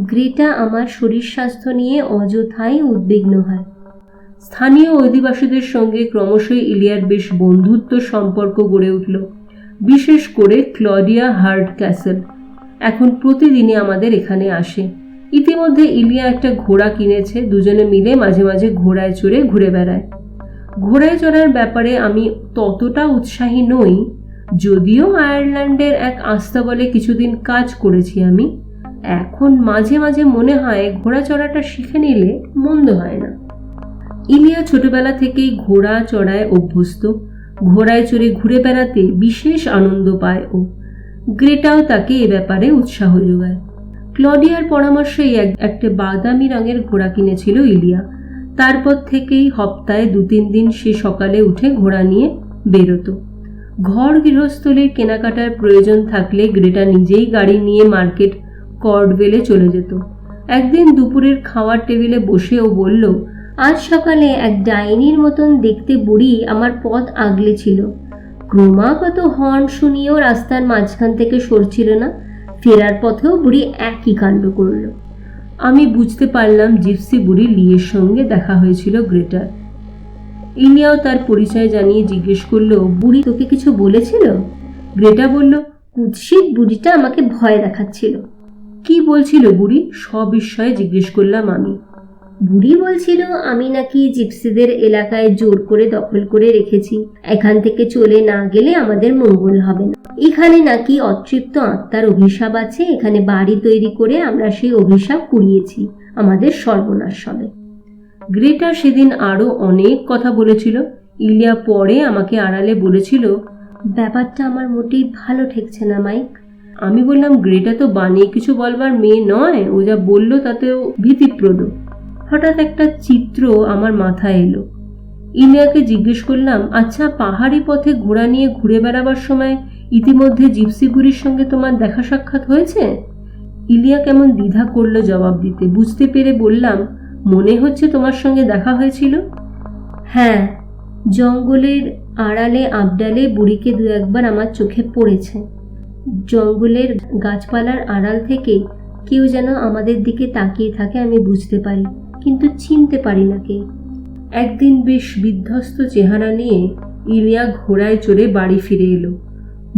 গ্রেটা আমার শরীর স্বাস্থ্য নিয়ে অযথাই উদ্বিগ্ন হয়। স্থানীয় অধিবাসীদের সঙ্গে ক্রমশই ইলিয়ার বেশ বন্ধুত্ব সম্পর্ক গড়ে উঠল। বিশেষ করে ক্লডিয়া হার্ড ক্যাসেল এখন প্রতিদিনই আমাদের এখানে আসে। ইতিমধ্যে ইলিয়া একটা ঘোড়া কিনেছে, দুজনে মিলে মাঝে মাঝে ঘোড়ায় চড়ে ঘুরে বেড়ায়। ঘোড়ায় চড়ার ব্যাপারে আমি ততটা উৎসাহী নই, যদিও আয়ারল্যান্ডের এক আস্তাবলে কিছুদিন কাজ করেছি আমি। এখন মাঝে মাঝে মনে হয় ঘোড়া চড়াটা শিখে নিলে মন্দ হয় না। ইলিয়া ছোটবেলা থেকেই ঘোড়া চড়ায় অভ্যস্ত। ঘোড়ায় চড়ে ঘুরে বেড়াতে বিশেষ আনন্দ পায় ও। গ্রেটাও তাকে এ ব্যাপারে উৎসাহ যোগায়। ক্লডিয়ার পরামর্শেই একটা বাদামি রঙের ঘোড়া কিনেছিল ইলিয়া। তারপর থেকেই সপ্তাহে 2-3 দিন সে সকালে উঠে ঘোড়া নিয়ে বেরোতো। ঘর গৃহস্থলীর কেনাকাটার প্রয়োজন থাকলে গ্রেটা নিজেই গাড়ি নিয়ে মার্কেট কর্ডওয়েলে চলে যেত। একদিন দুপুরের খাওয়ার টেবিলে বসে ও বলল, আজ সকালে এক ডাইনির মতন দেখতে বুড়ি আমার পথ আগলে ছিল। ক্রমাগত হর্ন শুনিয়েও রাস্তার মাঝখান থেকে সরছিল না। ফেরার পথেও বুড়ি একই কাণ্ড করল। আমি বুঝতে পারলাম জিপসি বুড়ি লিয়ের সঙ্গে দেখা হয়েছিল গ্রেটার। ইলিয়াও তার পরিচয় জানিয়ে জিজ্ঞেস করল, বুড়ি তোকে কিছু বলেছিল? গ্রেটা বলল, কুৎসিত বুড়িটা আমাকে ভয় দেখাচ্ছিল। কি বলছিল বুড়ি? সবিস্ময়ে জিজ্ঞেস করলাম আমি। বুড়ি বলছিল আমি নাকি জিপসিদের এলাকায় জোর করে দখল করে রেখেছি, এখান থেকে চলে না গেলে আমাদের মঙ্গল হবে না। এখানে নাকি অতৃপ্ত আত্মার অভিশাপ আছে, এখানে বাড়ি তৈরি করে আমরা সেই অভিশাপ কুড়িয়েছি, আমাদের সর্বনাশ হবে। গ্রেটা সেদিন আরো অনেক কথা বলেছিল। ইলিয়া পরে আমাকে আড়ালে বলেছিল, ব্যাপারটা আমার মোটেই ভালো ঠেকছে না মাইক। আমি বললাম, গ্রেটা তো বানিয়ে কিছু বলবার মেয়ে নয়, ও যা বলল তাতেও ভীতিপ্রদ। হঠাৎ একটা চিত্র আমার মাথায় এলো। ইলিয়াকে জিজ্ঞেস করলাম, আচ্ছা, পাহাড়ি পথে ঘোড়া নিয়ে ঘুরে বেড়াবার সময় ইতিমধ্যে জিপসি বুড়ির সঙ্গে তোমার দেখা সাক্ষাৎ হয়েছে? ইলিয়া কেমন দ্বিধা করলো জবাব দিতে। বুঝতে পেরে বললাম, মনে হচ্ছে তোমার সঙ্গে দেখা হয়েছিল। হ্যাঁ, জঙ্গলের আড়ালে আবডালে বুড়িকে 2-1 বার আমার চোখে পড়েছে। জঙ্গলের গাছপালার আড়াল থেকে কেউ যেন আমাদের দিকে তাকিয়ে থাকে, আমি বুঝতে পারি, কিন্তু চিনতে পারি না কে। একদিন বেশ বিধ্বস্ত চেহারা নিয়ে ইলিয়া ঘোড়ায় চড়ে বাড়ি ফিরে এলো।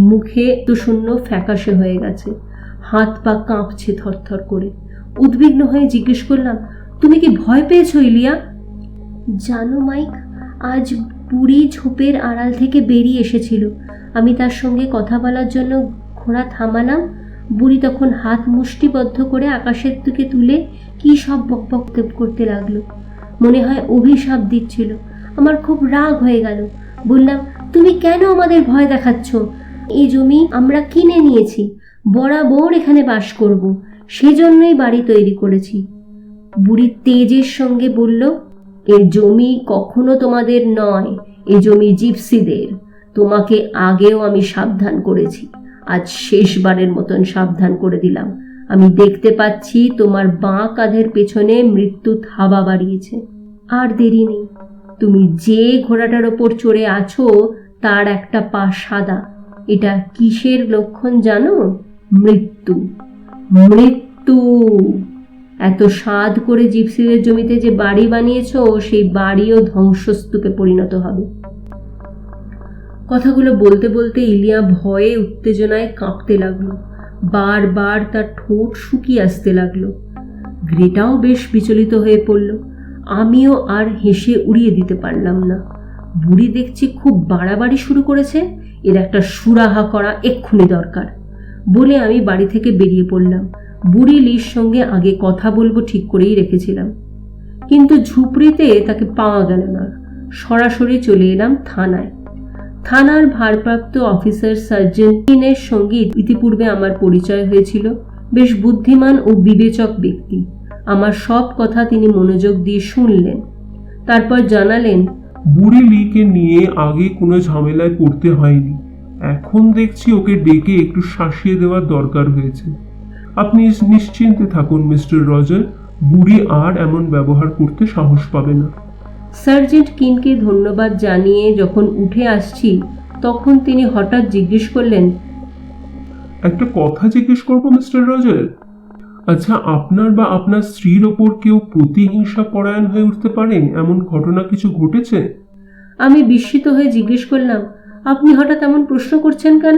মুখে তো শূন্য ফ্যাকাশে হয়ে গেছে, হাত পা কাঁপছে থরথর করে। উদ্বিগ্ন হয়ে জিজ্ঞেস করলাম, তুমি কি ভয় পেয়েছো ইলিয়া? জানো মাইক, আজ বুড়ি ঝোপের আড়াল থেকে বেরিয়ে এসেছিল। আমি তার সঙ্গে কথা বলার জন্য ঘোড়া থামালাম। বুড়ি তখন হাত মুষ্টিবদ্ধ করে আকাশের দিকে তুলে কি সব বকবক করতে লাগলো। মনে হয় অভিশাপ দিচ্ছিল। আমার খুব রাগ হয়ে গেল। বললাম, তুমি কেন আমাদের ভয় দেখাচ্ছ? এই জমি আমরা কিনে নিয়েছি, বরাবর এখানে বাস করব, সেজন্যই বাড়ি তৈরি করেছি। বুড়ি তেজের সঙ্গে বলল, এ জমি কখনো তোমাদের নয়, এ জমি জিপসিদের। তোমাকে আগেও আমি সাবধান করেছি, আজ শেষবারের মতন সাবধান করে দিলাম। আমি দেখতে পাচ্ছি তোমার বাঁ কাঁধের পেছনে মৃত্যু থাবা বাড়িয়েছে। আর দেরি নেই, তুমি যে ঘোড়াটার ওপর চড়ে আছো তার একটা পা সাদা। এটা কিসের লক্ষণ জানো? মৃত্যু। মৃত্যু। এত সাধ করে জিপসিদের জমিতে যে বাড়ি বানিয়েছো, সেই বাড়িও ধ্বংসস্তূপে পরিণত হবে। কথাগুলো বলতে বলতে ইলিয়া ভয়ে উত্তেজনায় কাঁপতে লাগলো। বারবার তার ঠোঁট শুকিয়ে আসতে লাগলো। গ্রেটাও বেশ বিচলিত হয়ে পড়ল। আমিও আর হেসে উড়িয়ে দিতে পারলাম না। বুড়ি দেখছি খুব বাড়াবাড়ি শুরু করেছে, এর একটা সুরাহা করা এক্ষুনি দরকার বলে আমি বাড়ি থেকে বেরিয়ে পড়লাম। বুড়ি লির সঙ্গে আগে কথা বলবো ঠিক করেই রেখেছিলাম, কিন্তু ঝুপড়িতে তাকে পাওয়া গেল না। সরাসরি চলে এলাম থানায়। থানার ভারপ্রাপ্ত অফিসার সার্জেন্টিনের সঙ্গে ইতিপূর্বে আমার পরিচয় হয়েছিল। বেশ বুদ্ধিমান ও বিবেচক ব্যক্তি। আমার সব কথা তিনি মনোযোগ দিয়ে শুনলেন। তারপর জানালেন, বুড়ি লিকে নিয়ে আগে কোনো ঝামেলায় পড়তে হয়নি। এখন দেখছি ওকে ডেকে একটু শাসিয়ে দেওয়ার দরকার হয়েছে। আপনি নিশ্চিন্তে থাকুন মিস্টার রজার, বুড়ি আর এমন ব্যবহার করতে সাহস পাবে না। সার্জেন্ট কিনকে ধন্যবাদ জানিয়ে যখন উঠে আসছি তখন তিনি হঠাৎ জিজ্ঞেস করলেন, একটা কথা জিজ্ঞেস করবো মিস্টার রজার? আচ্ছা, আপনার বা আপনার স্ত্রীর ওপর কেউ প্রতিহিংসা পরায়ণ হয়ে উঠতে পারে, এমন ঘটনা কিছু ঘটেছে? আমি বিস্মিত হয়ে জিজ্ঞেস করলাম, আপনি হঠাৎ এমন প্রশ্ন করছেন কেন?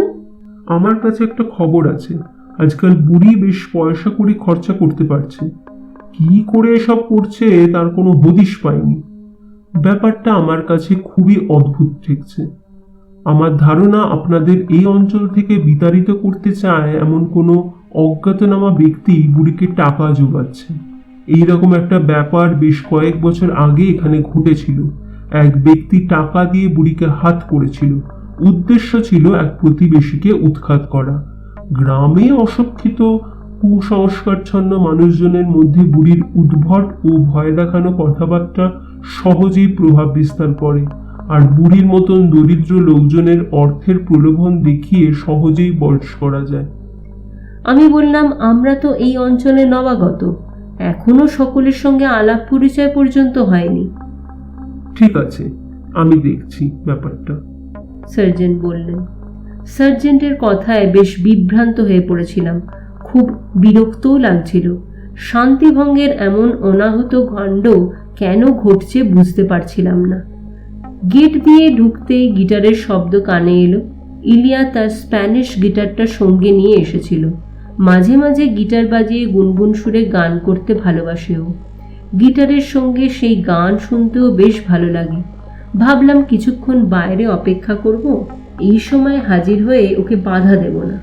আমার কাছে একটা খবর আছে। আজকাল বুড়ি বেশ পয়সা কড়ি খরচা করতে পারছে। কি করে এসব করছে তার কোনো হদিশ পাইনি। ব্যাপারটা আমার কাছে খুবই অদ্ভুত ঠেকছে। আমার ধারণা আপনাদের এই অঞ্চল থেকে বিতাড়িত করতে চায় এমন কোনো অজ্ঞাতনামা ব্যক্তি বুড়িকে টাকা জোগাচ্ছে। এইরকম একটা ব্যাপার বেশ কয়েক বছর আগে এখানে ঘটেছিল। এক ব্যক্তি টাকা দিয়ে বুড়িকে হাত করেছিল। উদ্দেশ্য ছিল এক প্রতিবেশীকে উৎখাত করা। গ্রামে অশিক্ষিত কুসংস্কারচ্ছন্ন মানুষজনের মধ্যে বুড়ির উদ্ভট ও ভয় দেখানো কথাবার্তা সহজেই প্রভাব বিস্তার করে, আর বুড়ির মতন দরিদ্র লোকজনের অর্থের প্রলোভন দেখিয়ে সহজেই বশ করা যায়। আমি বললাম, আমরা তো এই অঞ্চলে নবাগত, এখনো সকলের সঙ্গে আলাপ পরিচয় পর্যন্ত হয়নি। ঠিক আছে, আমি দেখছি ব্যাপারটা। সার্জেন্ট বললেন। সার্জেন্টের কথায় বেশ বিভ্রান্ত হয়ে পড়েছিলাম, খুব বিরক্তও লাগছিল। শান্তিভঙ্গের এমন অনাহূত কাণ্ড কেন ঘটছে বুঝতে পারছিলাম না। গেট দিয়ে ঢুকতেই গিটারের শব্দ কানে এলো। ইলিয়া তার স্প্যানিশ গিটারটা সঙ্গে নিয়ে এসেছিল। মাঝে মাঝে গিটার বাজিয়ে গুনগুন সুরে গান করতে ভালোবাসেও। গিটারের সঙ্গে সেই গান শুনতেও বেশ ভালো লাগে। ভাবলাম কিছুক্ষণ বাইরে অপেক্ষা করব, এই সময় হাজির হয়ে ওকে বাধা দেব না।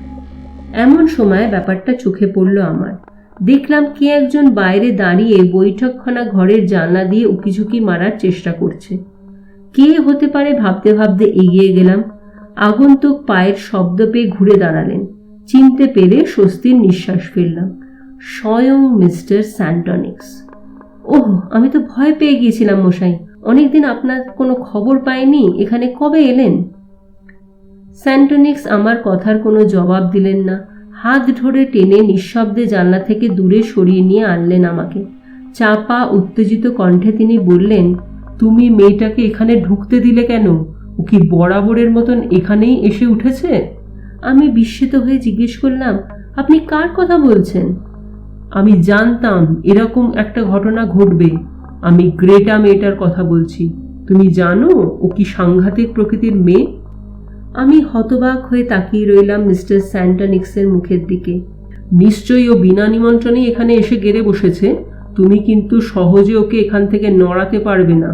এমন সময় ব্যাপারটা চোখে পড়ল আমার। দেখলাম কে একজন বাইরে দাঁড়িয়ে বৈঠকখানা ঘরের জানলা দিয়ে উকিঝুঁকি মারার চেষ্টা করছে। কে হতে পারে ভাবতে ভাবতে এগিয়ে গেলাম। আগন্তুক পায়ের শব্দ পেয়ে ঘুরে দাঁড়ালেন। চিনতে পেরে স্বস্তির নিঃশ্বাস ফেললাম। স্বয়ং মিস্টার স্যান্টনিক্স। ওহ, আমি তো ভয় পেয়ে গিয়েছিলাম মশাই। অনেকদিন আপনার কোনো খবর পাইনি, এখানে কবে এলেন? স্যান্টনিক্স আমার কথার কোনো জবাব দিলেন না। হাত ধরে টেনে নিঃশব্দে জানলা থেকে দূরে সরিয়ে নিয়ে আনলেন আমাকে। চাপা উত্তেজিত কণ্ঠে তিনি বললেন, তুমি মেয়েটাকে এখানে ঢুকতে দিলে কেন? ও কি বরাবরের মতন এখানেই এসে উঠেছে? আমি বিস্মিত হয়ে জিজ্ঞেস করলাম, আপনি কার কথা বলছেন? আমি জানতাম এরকম একটা ঘটনা ঘটবে। আমি গ্রেটা মেয়েটার কথা বলছি। তুমি জানো ও কি সাংঘাতিক প্রকৃতির মেয়ে? আমি হতবাক হয়ে তাকিয়ে রইলাম মিস্টার স্যান্টনিক্সের মুখের দিকে। নিশ্চয়ই ও বিনা নিমন্ত্রণেই এখানে এসে গেড়ে বসেছে। তুমি কিন্তু সহজে ওকে এখান থেকে নড়াতে পারবে না।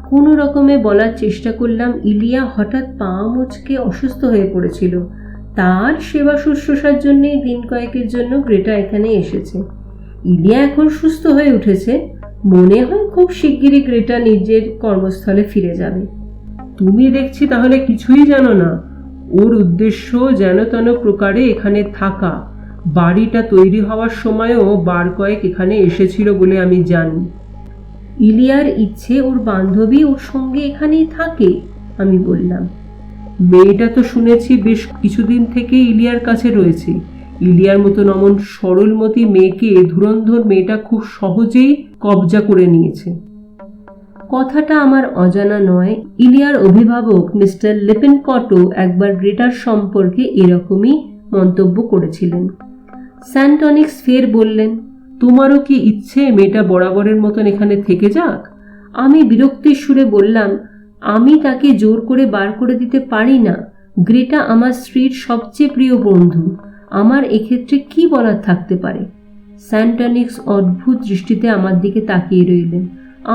কোনো রকমে বলার চেষ্টা করলাম, ইলিয়া হঠাৎ পা মুচকে অসুস্থ হয়ে পড়েছিল। তার সেবা শুশ্রূষার জন্যই দিন কয়েকের জন্য গ্রেটা এখানে এসেছে। ইলিয়া এখন সুস্থ হয়ে উঠেছে। মনে হয় খুব শিগগিরই গ্রেটা নিজের কর্মস্থলে ফিরে যাবে। তুমি দেখছি তাহলে কিছুই জানো না। ওর উদ্দেশ্য যেন তেন প্রকারে এখানে থাকা। বাড়িটা তৈরি হওয়ার সময়ও বার কয়েক এখানে এসেছিল বলে আমি জানি। ইলিয়ার ইচ্ছে ওর বান্ধবী ওর সঙ্গে এখানেই থাকে, আমি বললাম। মেয়েটা তো শুনেছি বেশ কিছুদিন থেকে ইলিয়ার কাছে রয়েছে। ইলিয়ার মতন অমন সরলমতি মেয়েকে ধুরন্ধর মেয়েটা খুব সহজেই কবজা করে নিয়েছে। কথাটা আমার অজানা নয়। ইলিয়ার অভিভাবক মিস্টার লেপেনকটও একবার গ্রেটার সম্পর্কে এরকমই মন্তব্য করেছিলেন। স্যান্টনিক্স ফের বললেন, তোমারও কি ইচ্ছে মেয়েটা বরাবরের মতন এখানে থেকে যাক? আমি বিরক্তির সুরে বললাম, আমি তাকে জোর করে বার করে দিতে পারি না। গ্রেটা আমার স্ত্রীর সবচেয়ে প্রিয় বন্ধু। আমার এক্ষেত্রে কি বলার থাকতে পারে? স্যান্টনিক্স অদ্ভুত দৃষ্টিতে আমার দিকে তাকিয়ে রইলেন।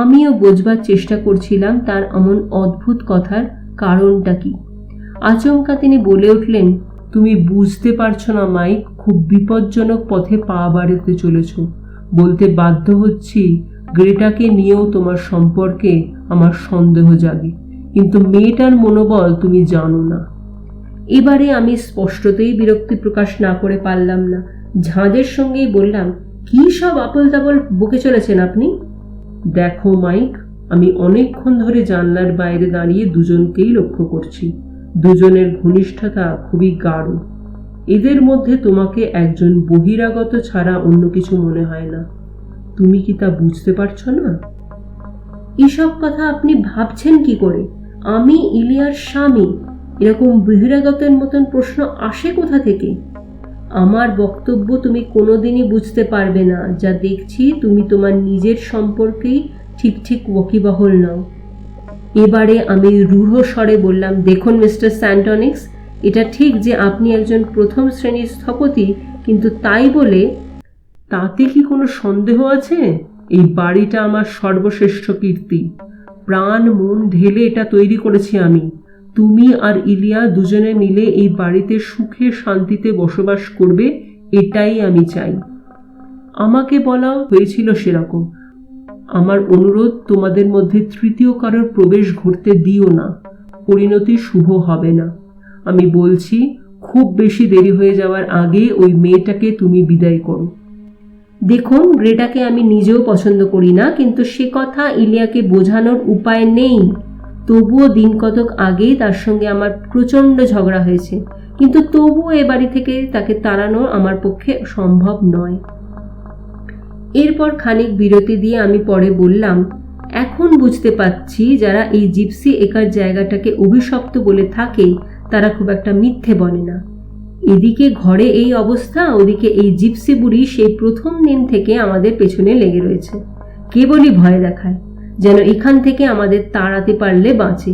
আমিও বোঝবার চেষ্টা করছিলাম তার এমন অদ্ভুত কথার কারণটা কি। আচমকা তিনি বলে উঠলেন, তুমি বুঝতে পারছো না মাইক, খুব বিপজ্জনক পথে পা বাড়াতে চলেছ। বলতে বাধ্য হচ্ছি, গ্রেটাকে নিয়েও তোমার সম্পর্কে আমার সন্দেহ জাগে, কিন্তু মেয়েটার মনোবল তুমি জানো না। এবারে আমি স্পষ্টতই বিরক্তি প্রকাশ না করে পারলাম না। ঝাঁজের সঙ্গেই বললাম, কি সব আপল তাপল বকে চলেছেন আপনি? দেখো মাইক, আমি অনেকক্ষণ ধরে জানলার বাইরে দাঁড়িয়ে দুজনকেই লক্ষ্য করছি। দুজনের ঘনিষ্ঠতা খুবই গাঢ়। এদের মধ্যে তোমাকে একজন বহিরাগত ছাড়া অন্য কিছু মনে হয় না। তুমি কি তা বুঝতে পারছো না? এসব কথা আপনি ভাবছেন কি করে? আমি ইলিয়ার স্বামী। এরকম বহিরাগতের মতন প্রশ্ন আসে কোথা থেকে? আমার বক্তব্য তুমি কোনোদিনই বুঝতে পারবে না। যা দেখছি তুমি তোমার নিজের সম্পর্কেই ঠিক ঠিক ওয়াকিবহল নাও। এবারে আমি রূঢ় স্বরে বললাম, দেখুন মিস্টার স্যান্টনিক্স, এটা ঠিক যে আপনি একজন প্রথম শ্রেণীর স্থপতি, কিন্তু তাই বলে তাতে কি কোনো সন্দেহ আছে? এই বাড়িটা আমার সর্বশ্রেষ্ঠ কীর্তি। প্রাণ মন ঢেলে এটা তৈরি করেছি আমি। তুমি আর ইলিয়া দুজনে মিলে এই বাড়িতে সুখে শান্তিতে বসবাস করবে, এটাই আমি চাই। আমাকে বলা হয়েছিল সেরকম। আমার অনুরোধ, তোমাদের মধ্যে তৃতীয় কারোর প্রবেশ ঘটতে দিও না। পরিণতি শুভ হবে না। আমি বলছি, খুব বেশি দেরি হয়ে যাওয়ার আগে ওই মেয়েটাকে তুমি বিদায় করো। দেখুন, গ্রেটাকে আমি নিজেও পছন্দ করি না, কিন্তু সে কথা ইলিয়াকে বোঝানোর উপায় নেই। তবুও দিন কতক আগেই তার সঙ্গে আমার প্রচণ্ড ঝগড়া হয়েছে, কিন্তু তবুও এ বাড়ি থেকে তাকে তাড়ানো আমার পক্ষে সম্ভব নয়। এরপর খানিক বিরতি দিয়ে আমি পরে বললাম, এখন বুঝতে পারছি যারা এই জিপসি একার জায়গাটাকে অভিশপ্ত বলে থাকে তারা খুব একটা মিথ্যে বলে না। এদিকে ঘরে এই অবস্থা, ওদিকে এই জিপসি বুড়ি সেই প্রথম দিন থেকে আমাদের পেছনে লেগে রয়েছে। কেবলই ভয় দেখায়, যেন এখান থেকে আমাদের তাড়াতে পারলে বাঁচে।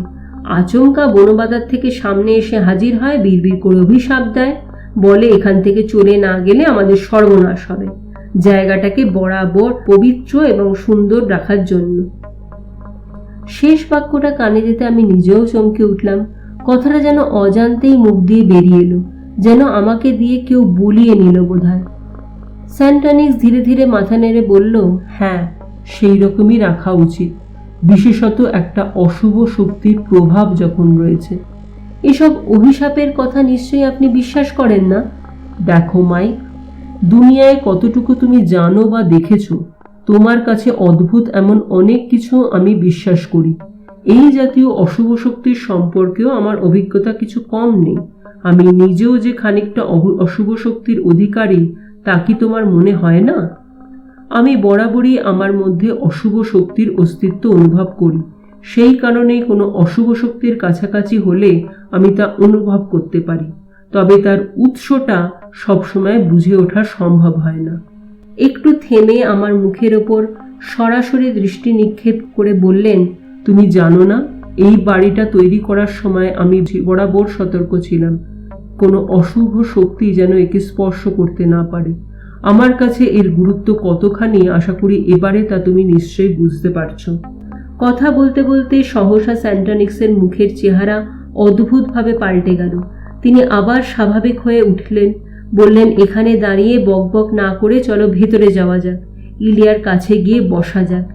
আচমকা বনবাজার থেকে সামনে এসে হাজির হয়, বিড়বিড় করে অভিশাপ দেয়, বলে এখান থেকে চলে না গেলে আমাদের সর্বনাশ হবে, জায়গাটাকে বরাবর পবিত্র এবং সুন্দর রাখার জন্য। শেষ বাক্যটা কানে যেতে আমি নিজেও চমকে উঠলাম। কথাটা যেন অজান্তেই মুখ দিয়ে বেরিয়ে এলো, যেন আমাকে দিয়ে কেউ বলিয়ে নিল বোধহয়। স্যান্টনিক্স ধীরে ধীরে মাথা নেড়ে বলল, হ্যাঁ, সেই রকমই রাখা উচিত, বিশেষত একটা অশুভ শক্তির প্রভাব যখন রয়েছে। এসব অভিশাপের কথা নিশ্চয়ই আপনি বিশ্বাস করেন না? দেখো মাইক, দুনিয়ায় কতটুকু তুমি জানো বা দেখেছো, তোমার কাছে অদ্ভুত এমন অনেক কিছু আমি বিশ্বাস করি। এই জাতীয় অশুভ শক্তির সম্পর্কেও আমার অভিজ্ঞতা কিছু কম নেই। আমি নিজেও যে খানিকটা অশুভ শক্তির অধিকারী, তা কি তোমার মনে হয় না? আমি বরাবরই আমার মধ্যে অশুভ শক্তির অস্তিত্ব অনুভব করি। সেই কারণেই কোনো অশুভ শক্তির কাছাকাছি হলে আমি তা অনুভব করতে পারি, তবে তার উৎসটা সবসময় বুঝে ওঠা সম্ভব হয় না। একটু থেমে আমার মুখের ওপর সরাসরি দৃষ্টি নিক্ষেপ করে বললেন, তুমি জানো না, এই বাড়িটা তৈরি করার সময় আমি বরাবর সতর্ক ছিলাম, কোনো অশুভ শক্তি যেন একে স্পর্শ করতে না পারে। আমার কাছে এর গুরুত্ব কতখানি আশা করি এবারে তা তুমি নিশ্চয়ই বুঝতে পারছো। কথা বলতে বলতে সহসা স্যান্টনিক্সের মুখের চেহারা অদ্ভুতভাবে পাল্টে গেল। তিনি আবার স্বাভাবিক হয়ে উঠলেন, বললেন, এখানে দাঁড়িয়ে বকবক না করে চলো ভেতরে যাওয়া যাক, ইলিয়ার কাছে গিয়ে বসা যাক।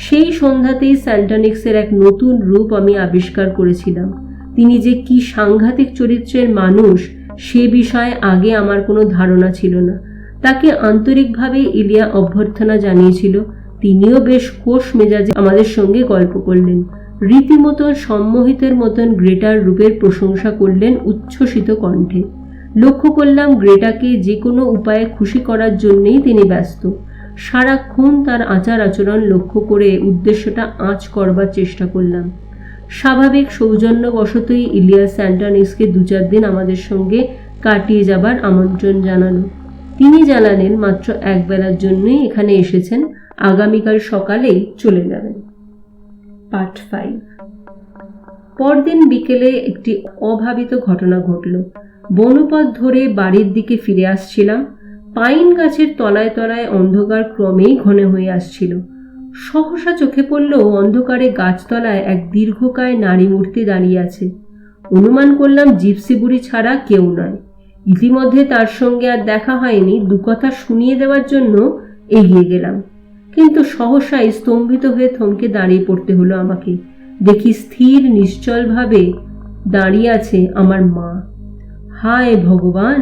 সেই সন্ধ্যাতেই স্যান্টনিক্সের এক নতুন রূপ আমি আবিষ্কার করেছিলাম। তিনি যে কি সাংঘাতিক চরিত্রের মানুষ সে বিষয়ে আগে আমার কোনো ধারণা ছিল না। তাকে আন্তরিকভাবে ইলিয়া অভ্যর্থনা জানিয়েছিল। তিনিও বেশ খোশ মেজাজে আমাদের সঙ্গে গল্প করলেন, রীতিমতো সম্মোহিতের মতন গ্রেটার রূপের প্রশংসা করলেন উচ্ছ্বসিত কণ্ঠে। লক্ষ্য করলাম গ্রেটাকে যে কোনো উপায়ে খুশি করার জন্যেই তিনি ব্যস্ত। সারাক্ষণ তার আচার আচরণ লক্ষ্য করে উদ্দেশ্যটা আঁচ করবার চেষ্টা করলাম। স্বাভাবিক সৌজন্যবশতই ইলিয়া স্যান্টনিক্সকে 2-4 দিন আমাদের সঙ্গে কাটিয়ে যাবার আমন্ত্রণ জানালো। তিনি জানালেন মাত্র একবেলার জন্যই এখানে এসেছেন, আগামীকাল সকালেই চলে যাবেন। পার্ট 5। পরদিন বিকেলে একটি অভাবিত ঘটনা ঘটল। বনপথ ধরে বাড়ির দিকে ফিরে আসছিলাম। পাইন গাছের তলায় তলায় অন্ধকার ক্রমেই ঘন হয়ে আসছিল। সহসা চোখে পড়ল অন্ধকারে গাছতলায় এক দীর্ঘকায় নারী মূর্তি দাঁড়িয়ে আছে। অনুমান করলাম জিপসি বুড়ি ছাড়া কেউ নয়। ইতিমধ্যে তার সঙ্গে আর দেখা হয়নি, 2 কথা শুনিয়ে দেওয়ার জন্য এগিয়ে গেলাম, কিন্তু সহসাই স্তম্ভিত হয়ে থমকে দাঁড়িয়ে পড়তে হলো আমাকে। দেখি স্থির নিশ্চলভাবে দাঁড়িয়ে আছে আমার মা। হায় ভগবান!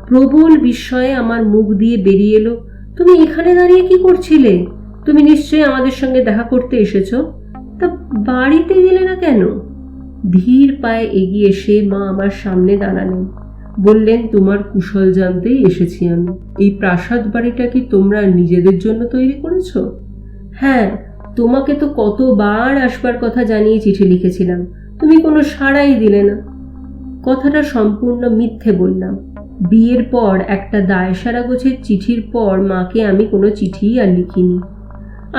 প্রবল বিস্ময়ে আমার মুখ দিয়ে বেরিয়ে এলো, তুমি এখানে দাঁড়িয়ে কি করছিলে? তুমি নিশ্চয়ই আমাদের সঙ্গে দেখা করতে এসেছো, তা বাড়িতে গেলে না কেন? ধীর পায়ে এগিয়ে এসে মা আমার সামনে দাঁড়ালেন। বললেন, তোমার কুশল জানতেই এসেছি আমি। এই প্রাসাদ বাড়িটা কি তোমরা নিজেদের জন্য তৈরি করেছো? হ্যাঁ, তোমাকে তো কতবার আসবার কথা জানিয়ে চিঠি লিখেছিলাম, তুমি কোনো সাড়াই দিলে না। কথাটা সম্পূর্ণ মিথ্যে বললাম। বিয়ের পর একটা দায়সারা গোছের চিঠির পর মাকে আমি কোনো চিঠিই আর লিখিনি।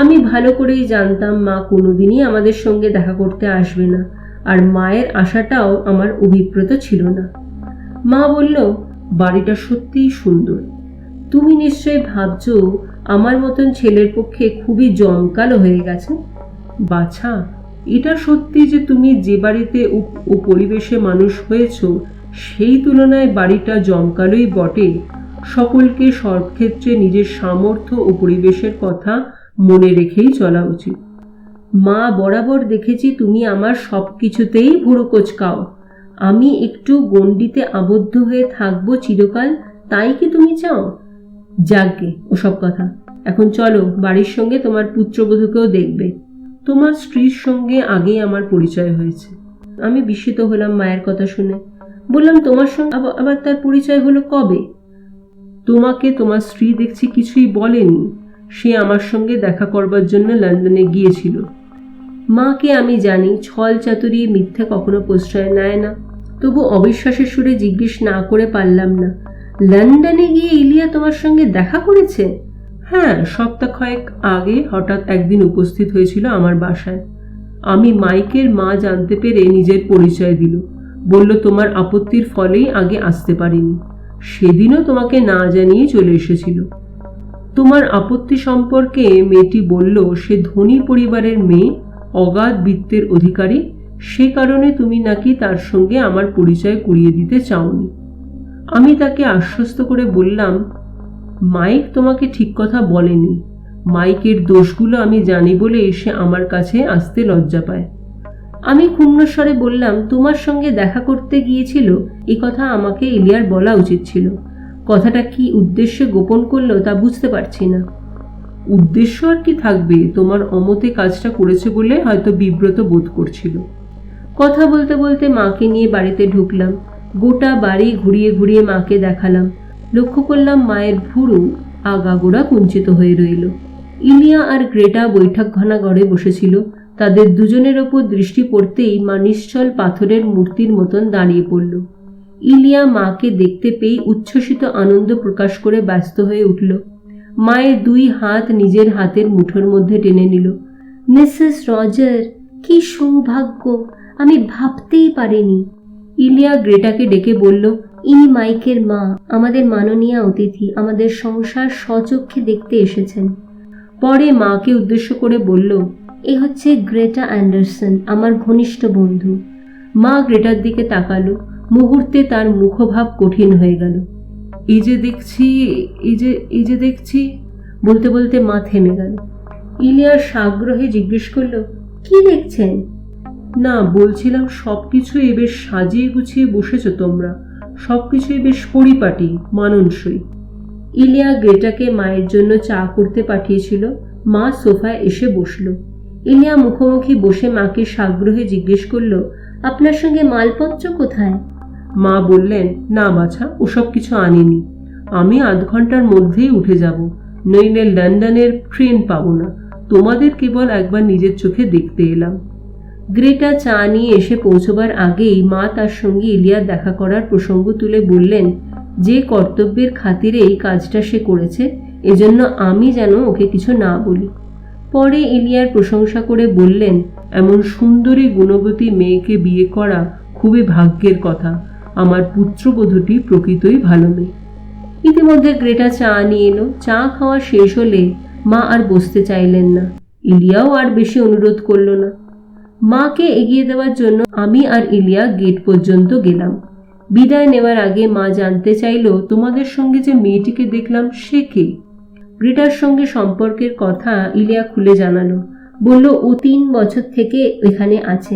আমি ভালো করেই জানতাম মা কোনোদিনই আমাদের সঙ্গে দেখা করতে আসবে না, আর মায়ের আশাটাও আমার অভিপ্রেত ছিল না। মা বলল, বাড়িটা সত্যিই সুন্দর। তুমি নিশ্চয়ই ভাবছো আমার মতন ছেলের পক্ষে খুবই জমকালো হয়ে গেছে। বাছা, এটা সত্যি যে তুমি যে বাড়িতে ও পরিবেশে মানুষ হয়েছ সেই তুলনায় বাড়িটা জমকালোই বটে। সকলকে সব ক্ষেত্রে নিজের সামর্থ্য ও পরিবেশের কথা মনে রেখেই চলা উচিত। মা, বরাবর দেখেছি তুমি আমার সব কিছুতেই ভুরু কোঁচকাও। আমি একটু গণ্ডিতে আবদ্ধ হয়ে থাকবো চিরকাল, তাই কি তুমি চাও? যাকগে ওসব কথা, এখন চলো, বাড়ির সঙ্গে তোমার পুত্রবধূকেও দেখবে। তোমার স্ত্রীর সঙ্গে আগেই আমার পরিচয় হয়েছে। আমি বিস্মিত হলাম মায়ের কথা শুনে। বললাম, তোমার সঙ্গে আবার তার পরিচয় হলো কবে? তোমাকে তোমার স্ত্রী দেখছি কিছুই বলেনি। সে আমার সঙ্গে দেখা করবার জন্য লন্ডনে গিয়েছিল। মাকে আমি জানি ছল চাতুরি মিথ্যে কখনো প্রশ্রয় নেয় না, তবু অবিশ্বাসের সুরে জিজ্ঞেস না করে পারলাম না। লন্ডনে গিয়ে ইলিয়া তোমার সঙ্গে দেখা করেছে? হ্যাঁ, সপ্তাহ কয়েক আগে হঠাৎ একদিন উপস্থিত হয়েছিল আমার বাসায়। আমি মাইকের মা জানতে পেরে নিজের পরিচয় দিল। বলল, তোমার আপত্তির ফলেই আগে আসতে পারিনি। সেদিনও তোমাকে না জানিয়ে চলে এসেছিল। তোমার আপত্তি সম্পর্কে মেয়েটি বলল, সে ধনী পরিবারের মেয়ে, অগাধ বিত্তের অধিকারী। সে কারণে তুমি নাকি তার সঙ্গে আমার পরিচয় করিয়ে দিতে চাওনি। আমি তাকে আশ্বস্ত করে বললাম, মাইক তোমাকে ঠিক কথা বলেনি। মাইকের দোষগুলো আমি জানি বলে এসে আমার কাছে আসতে লজ্জা পায়। আমি ক্ষুণ্ণস্বরে বললাম, তোমার সঙ্গে দেখা করতে গিয়েছিল, এ কথা আমাকে ইলিয়ার বলা উচিত ছিল। কথাটা কি উদ্দেশ্যে গোপন করলো তা বুঝতে পারছি না। উদ্দেশ্য আর কি থাকবে, তোমার অমতে কাজটা করেছে বলে হয়তো বিব্রত বোধ করছিল। কথা বলতে বলতে মাকে নিয়ে বাড়িতে ঢুকলাম। গোটা বাড়ি ঘুরিয়ে ঘুরিয়ে মাকে দেখালাম। লক্ষ্য করলাম মায়ের ভুরু আগাগোড়া কুঞ্চিত হয়ে রইল। ইলিয়া আর গ্রেটা বৈঠকখানা ঘরে বসেছিল। তাদের দুজনের ওপর দৃষ্টি পড়তেই মা নিশ্চল পাথরের মূর্তির মতন দাঁড়িয়ে পড়ল। ইলিয়া মাকে দেখতে পেয়ে উচ্ছ্বসিত আনন্দ প্রকাশ করে ব্যস্ত হয়ে উঠল। মায়ের দুই হাত নিজের হাতের মুঠোর মধ্যে টেনে নিল। মিসেস রজার, কি সৌভাগ্য, আমি ভাবতেই পারিনি। ইলিয়া গ্রেটাকে ডেকে বলল, ইনি মাইকের মা, আমাদের মাননীয়া অতিথি, আমাদের সংসার স্বচক্ষে দেখতে এসেছেন। পরে মাকে উদ্দেশ্য করে বলল, এ হচ্ছে গ্রেটা অ্যান্ডারসন, আমার ঘনিষ্ঠ বন্ধু। মা গ্রেটার দিকে তাকালো। মুহূর্তে তার মুখভাব কঠিন হয়ে গেল। এই যে দেখছি বলতে বলতে মা থেমে গেল। ইলিয়ার সাগ্রহে জিজ্ঞেস করল, কি দেখছেন? না, বলছিলাম সবকিছুই বেশ সাজিয়ে গুছিয়ে বসেছো তোমরা, সবকিছুই বেশ পরিপাটি, মানানসই। ইলিয়া গ্রেটাকে মায়ের জন্য চা করতে পাঠিয়েছিল। মা সোফায় এসে বসল। ইলিয়া মুখোমুখি বসে মাকে সাগ্রহে জিজ্ঞেস করল, আপনার সঙ্গে মালপত্র কোথায়? মা বললেন, না বাছা, ওসব কিছু আনিনি। আমি আধ ঘন্টার মধ্যেই উঠে যাব, নইলে লন্ডনের ট্রেন পাবো না। তোমাদের কেবল একবার নিজের চোখে দেখতে এলাম। গ্রেটা চা নিয়ে এসে পৌঁছবার আগেই মা তার সঙ্গে ইলিয়ার দেখা করার প্রসঙ্গ তুলে বললেন, যে কর্তব্যের খাতিরে এই কাজটা সে করেছে, এজন্য আমি যেন ওকে কিছু না বলি। পরে ইলিয়ার প্রশংসা করে বললেন, এমন সুন্দরী গুণবতী মেয়েকে বিয়ে করা খুবই ভাগ্যের কথা। আমার পুত্রবধূটি প্রকৃতই ভালো মেয়ে। ইতিমধ্যে গ্রেটা চা নিয়ে এলো। চা খাওয়া শেষ হলে মা আর বসতে চাইলেন না। ইলিয়াও আর বেশি অনুরোধ করল না। মাকে এগিয়ে দেওয়ার জন্য আমি আর ইলিয়া গেট পর্যন্ত গেলাম। বিদায় নেওয়ার আগে মা জানতে চাইল, তোমাদের সঙ্গে যে মেয়েটিকে দেখলাম সে কে? গ্রেটার সঙ্গে সম্পর্কের কথা ইলিয়া খুলে জানালো। বলল, ও 3 বছর থেকে এখানে আছে।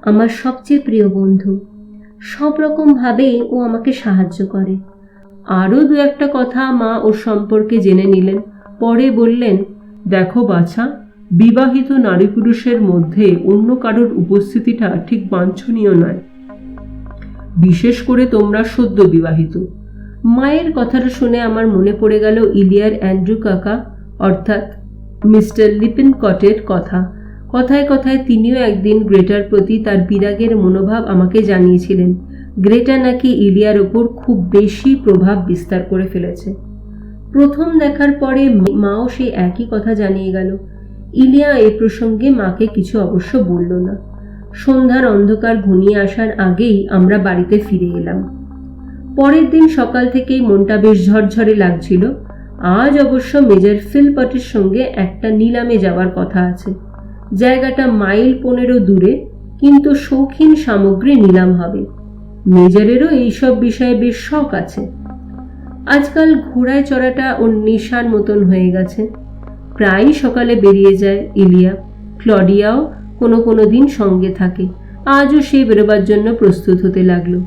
আমার সবচেয়ে প্রিয় বন্ধু। সব রকম ভাবে ও আমাকে সাহায্য করে। আরও 2-1 কথা মা ওর সম্পর্কে জেনে নিলেন। পরে বললেন, দেখো বাছা, বিবাহিত নারী পুরুষের মধ্যে অন্য কারোর উপস্থিতিটা ঠিক বাঞ্ছনীয় নয়, বিশেষ করে তোমরা সদ্য বিবাহিত। মায়ের কথাটা শুনে আমার মনে পড়ে গেল ইলিয়ার অ্যান্ড্রু কাকা অর্থাৎ মিস্টার লিপিনকটের কথা। কথায় কথায় তিনিও একদিন গ্রেটার প্রতি তার বিরাগের মনোভাব আমাকে জানিয়েছিলেন। গ্রেটা নাকি ইলিয়ার ওপর খুব বেশি প্রভাব বিস্তার করে ফেলেছে। প্রথম দেখার পরে মাও সেই একই কথা জানিয়ে গেল। ইলিয়া এই প্রসঙ্গে মাকে কিছু অবশ্য বলল না। সন্ধ্যার অন্ধকার ঘনিয়ে আসার আগেই আমরা বাড়িতে ফিরে এলাম। পরের দিন সকাল থেকেই মনটা বেশ ঝরঝরে লাগছিল। আজ অবশ্য মেজর ফিলপটের সঙ্গে একটা নিলামে যাওয়ার কথা আছে। জায়গাটা মাইল 15 দূরে, কিন্তু শৌখিন সামগ্রী নিলাম হবে। মেজরেরও এইসব বিষয়ে বেশ শখ আছে। আজকাল ঘোড়ায় চড়াটা ওর নেশার মতন হয়ে গেছে। প্রায়ই সকালে বেরিয়ে যায় ইলিয়া। ক্লডিয়াও কোনো কোনো দিন সঙ্গে থাকে। আজও সে বেরোবার জন্য প্রস্তুত হতে লাগলো।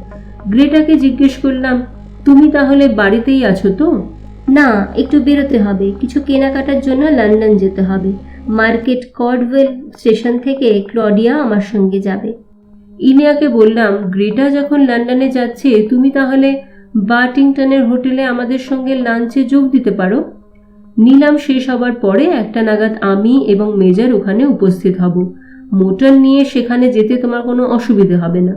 গ্রেটাকে জিজ্ঞেস করলাম, তুমি তাহলে বাড়িতেই আছো তো? না, একটু বেরোতে হবে, কিছু কেনাকাটার জন্য লন্ডন যেতে হবে। মার্কেট কর্ডওয়েল স্টেশন থেকে ক্লডিয়া আমার সঙ্গে যাবে। ইলিয়াকে বললাম, গ্রেটা যখন লন্ডনে যাচ্ছে তুমি তাহলে বার্টিংটনের হোটেলে আমাদের সঙ্গে লাঞ্চে যোগ দিতে পারো। নিলাম শেষ হবার পরে 1টা নাগাদ আমি এবং মেজর ওখানে উপস্থিত হব। মোটর নিয়ে সেখানে যেতে তোমার কোনো অসুবিধে হবে না।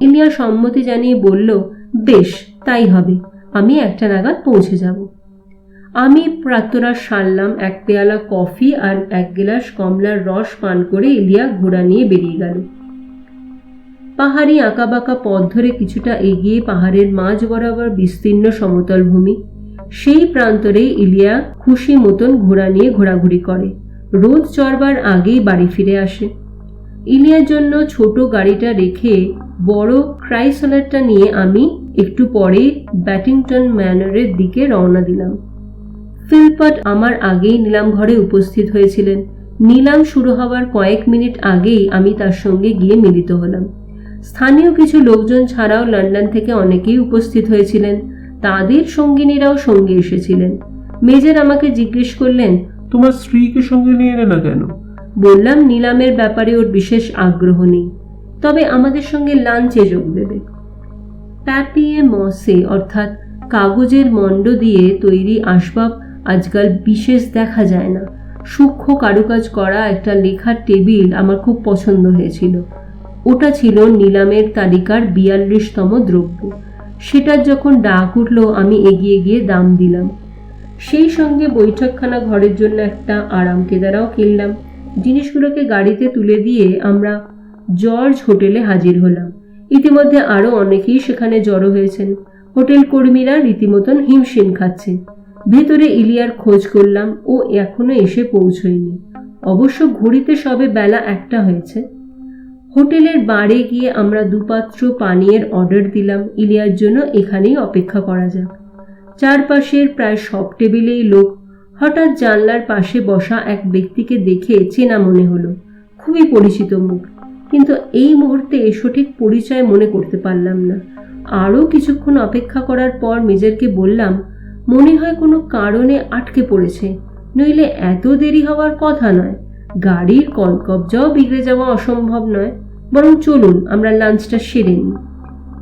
ইলিয়া সম্মতি জানিয়ে বলল, বেশ তাই হবে, আমি 1টা নাগাদ পৌঁছে যাব। আমি প্রাতরাশ সারলাম। 1 পেয়ালা কফি আর 1 গ্লাস কমলার রস পান করে ইলিয়া ঘোড়া নিয়ে বেরিয়ে গেল। পাহাড়ি আঁকাবাঁকা পথ ধরে কিছুটা এগিয়ে পাহাড়ের মাঝ বরাবর বিস্তীর্ণ সমতল ভূমি। সেই প্রান্তরেই ইলিয়া খুশি মতন ঘোড়া নিয়ে ঘোরাঘুরি করে। রোদ চড়বার আগেই বাড়ি ফিরে আসে। ইলিয়ার জন্য ছোট গাড়িটা রেখে বড় ক্রাইসলারটা নিয়ে আমি একটু পরে ব্যাটিংটন ম্যানরের দিকে রওনা দিলাম। ফিলপট আমার আগেই নিলাম ঘরে উপস্থিত হয়েছিলেন। নিলাম শুরু হওয়ার কয়েক মিনিট আগেই আমি তার সঙ্গে গিয়ে মিলিত হলাম। স্থানীয় কিছু লোকজন ছাড়াও লন্ডন থেকে অনেকেই উপস্থিত হয়েছিলেন। তাদের সঙ্গিনীরাও সঙ্গে এসেছিলেন। মেজর আমাকে জিজ্ঞেস করলেন, তোমার স্ত্রীকে সঙ্গে নিয়ে এলে না কেন? বললাম নিলামের ব্যাপারে ওর বিশেষ আগ্রহ নেই, তবে আমাদের সঙ্গে লাঞ্চে যোগ দেবে। প্যাপিয়ে মসে অর্থাৎ কাগজের মণ্ড দিয়ে তৈরি আসবাব আজকাল বিশেষ দেখা যায় না। সূক্ষ্ম কারুকাজ করা একটা লেখার টেবিল আমার খুব পছন্দ হয়েছিল। ওটা ছিল নিলামের তালিকার 42তম দ্রব্য। সেটার যখন ডাক উঠল আমি এগিয়ে গিয়ে দাম দিলাম। সেই সঙ্গে বৈঠকখানা ঘরের জন্য একটা আরাম কেদারাও কিনলাম। জিনিসগুলোকে গাড়িতে তুলে দিয়ে আমরা জর্জ হোটেলে হাজির হলাম। ইতিমধ্যে আরও অনেকেই সেখানে জড়ো হয়েছেন। হোটেল কর্মীরা রীতিমতন হিমশিম খাচ্ছে। ভেতরে ইলিয়ার খোঁজ করলাম, ও এখনো এসে পৌঁছয়নি। অবশ্য ঘড়িতে সবে বেলা 1টা হয়েছে। হোটেলের বারে গিয়ে আমরা 2 পাত্র পানীয়ের অর্ডার দিলাম। ইলিয়ার জন্য এখানেই অপেক্ষা করা যাক। চারপাশের প্রায় সব টেবিলেই লোক। হঠাৎ জানলার পাশে বসা এক ব্যক্তিকে দেখে চেনা মনে হলো। খুবই পরিচিত মুখ, কিন্তু এই মুহূর্তে সঠিক পরিচয় মনে করতে পারলাম না। আরও কিছুক্ষণ অপেক্ষা করার পর মেজরকে বললাম, মনে হয় কোনো কারণে আটকে পড়েছে, নইলে এত দেরি হওয়ার কথা নয়। গাড়ির কলকবজাও বিগড়ে যাওয়া অসম্ভব নয়, বরং চলুন আমরা লাঞ্চটা সেরে নিই।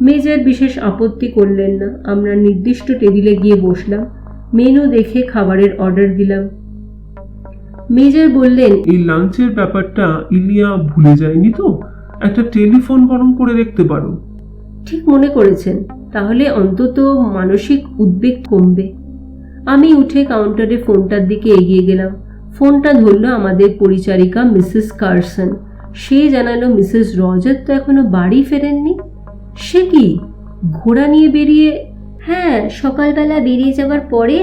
মেজর বিশেষ আপত্তি করলেন না। আমরা নির্দিষ্ট টেবিলে গিয়ে বসলাম। মেনু দেখে খাবারের অর্ডার দিলাম। মেজর বললেন, এই লাঞ্চের ব্যাপারটা ইলিয়া ভুলে যায়নি তো? একটা টেলিফোন বরং করে দেখতে পারো। ঠিক মনে করেছেন, তাহলে অন্তত মানসিক উদ্বেগ কমবে। আমি উঠে কাউন্টারে ফোনটার দিকে এগিয়ে গেলাম। ফোনটা ধরল আমাদের পরিচারিকা মিসেস কার্সন। সে জানালো মিসেস রজার তো এখনো বাড়ি ফেরেননি। সে কি, ঘোড়া নিয়ে বেরিয়ে? হ্যাঁ, সকালবেলা বেরিয়ে যাওয়ার পরে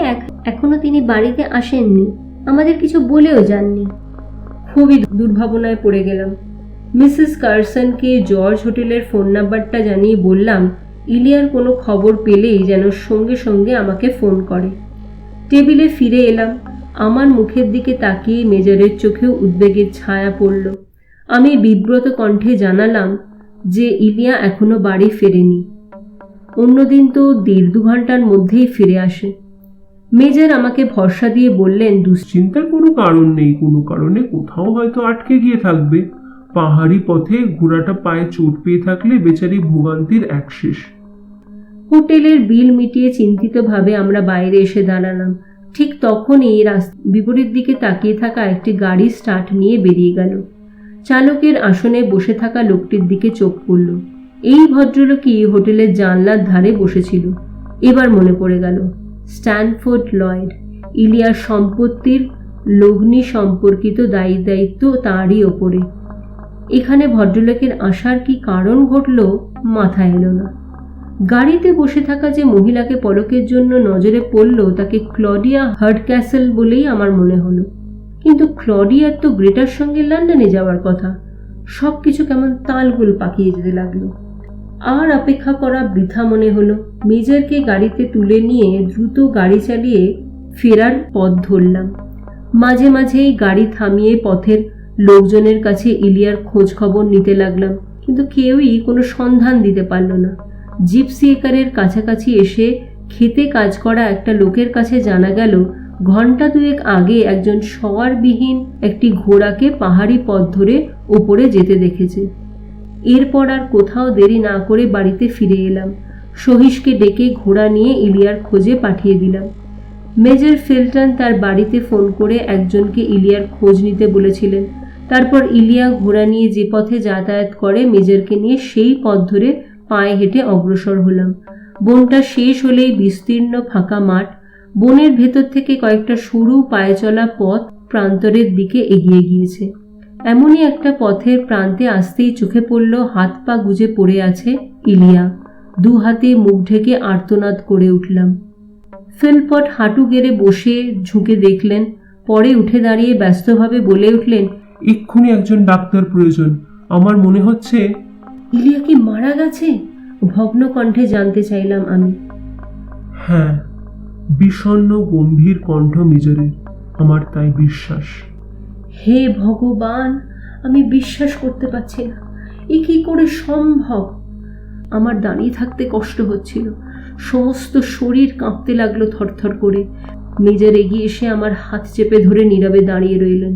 এখনো তিনি বাড়িতে আসেননি, আমাদের কিছু বলেও যাননি। খুবই দুর্ভাবনায় পড়ে গেলাম। মিসেস কার্সনকে জর্জ হোটেলের ফোন নাম্বারটা জানিয়ে বললাম, ইলিয়ার কোনো খবর পেলেই যেন সঙ্গে সঙ্গে আমাকে ফোন করে। টেবিলে ফিরে এলাম। আমার মুখের দিকে তাকিয়ে মেজরের চোখেও উদ্বেগের ছায়া পড়ল। আমি বিব্রত কণ্ঠে জানালাম যে ইলিয়া এখনো বাড়ি ফেরেনি। অন্যদিন তো 1.5-2 ঘন্টার মধ্যেই ফিরে আসে। মেজর আমাকে ভরসা দিয়ে বললেন, চিন্তার কোনো কারণ নেই, কোনো কারণে কোথাও হয়তো আটকে গিয়ে থাকবে। পাহাড়ি পথে ঘোড়াটা পায়ে চোট পেয়ে থাকলে বেচারি ভোগান্তির এক শেষ। হোটেলের বিল মিটিয়ে চিন্তিতভাবে আমরা বাইরে এসে দাঁড়ালাম। ঠিক তখনই বিপরীত দিকে তাকিয়ে থাকা একটি গাড়ি স্টার্ট নিয়ে বেরিয়ে গেল। চালকের আসনে বসে থাকা লোকটির দিকে চোখ পড়ল। এই ভদ্রলোকই হোটেলের জানলার ধারে বসেছিল। এবার মনে পড়ে গেল, স্ট্যানফোর্ড লয়েড। ইলিয়ার সম্পত্তির লগ্নি সম্পর্কিত দায়িত্ব তাঁরই ওপরে। এখানে ভদ্রলোকের আসার কি কারণ ঘটল মাথায় এলো না। গাড়িতে বসে থাকা যে মহিলাকে পলকের জন্য নজরে পড়ল তাকে ক্লডিয়া হার্ডক্যাসল বলেই আমার মনে হলো। কিন্তু ক্লডিয়ার তো গ্রেটার সঙ্গে লন্ডনে যাওয়ার কথা। সবকিছু কেমন তালগোল পাকিয়ে যেতে লাগলো। আর অপেক্ষা করা বৃথা মনে হলো। মেজরকে গাড়িতে তুলে নিয়ে দ্রুত গাড়ি চালিয়ে ফেরার পথ ধরলাম। মাঝে মাঝেই গাড়ি থামিয়ে পথের লোকজনের কাছে ইলিয়ার খোঁজ খবর নিতে লাগলাম, কিন্তু কেউই কোনো সন্ধান দিতে পারল না। জিপসি একারের কাছাকাছি এসে খেতে কাজ করা একটা লোকের কাছে জানা গেল, ঘন্টা দুয়েক আগে একজন সওয়ারবিহীন একটি ঘোড়াকে পাহাড়ি পথ ধরে ওপরে যেতে দেখেছে। এরপর আর কোথাও দেরি না করে বাড়িতে ফিরে এলাম। সহিশকে ডেকে ঘোড়া নিয়ে ইলিয়ার খোঁজে পাঠিয়ে দিলাম। মেজর ফিল্টন তার বাড়িতে ফোন করে একজনকে ইলিয়ার খোঁজ নিতে বলেছিলেন। তারপর ইলিয়া ঘোড়া নিয়ে যে পথে যাতায়াত করে মেজরকে নিয়ে সেই পথ ধরে পায়ে হেঁটে অগ্রসর হলাম। বনটা শেষ হলেই বিস্তীর্ণ ফাঁকা মাঠ। বনের ভেতর থেকে কয়েকটা সরু পায়ে চলা পথ প্রান্তরের দিকে এগিয়ে গিয়েছে। এমনই একটা পথের প্রান্তে আসতেই চোখে পড়ল হাত পা গুজে পড়ে আছে ইলিয়া। দু হাতে মুখ ঢেকে আর্তনাদ করে উঠলাম। ফিলপট হাঁটু গেড়ে বসে ঝুঁকে দেখলেন, পরে উঠে দাঁড়িয়ে ব্যস্তভাবে বলে উঠলেন, এক্ষুনি একজন ডাক্তার প্রয়োজন। আমার মনে হচ্ছে ইলিয়া কি মারা গেছে? ভগ্ন কণ্ঠে জানতে চাইলাম আমি। হ্যাঁ, বিষণ্ণ গম্ভীর কণ্ঠ মেজরের। আমার তাই বিশ্বাস। হে ভগবান, আমি বিশ্বাস করতে পারছি না। এ কি করে সম্ভব? আমার দাঁড়িয়ে থাকতে কষ্ট হচ্ছিল। সমস্ত শরীর কাঁপতে লাগলো থরথর করে। মেজর এগিয়ে এসে আমার হাত চেপে ধরে নীরবে দাঁড়িয়ে রইলেন।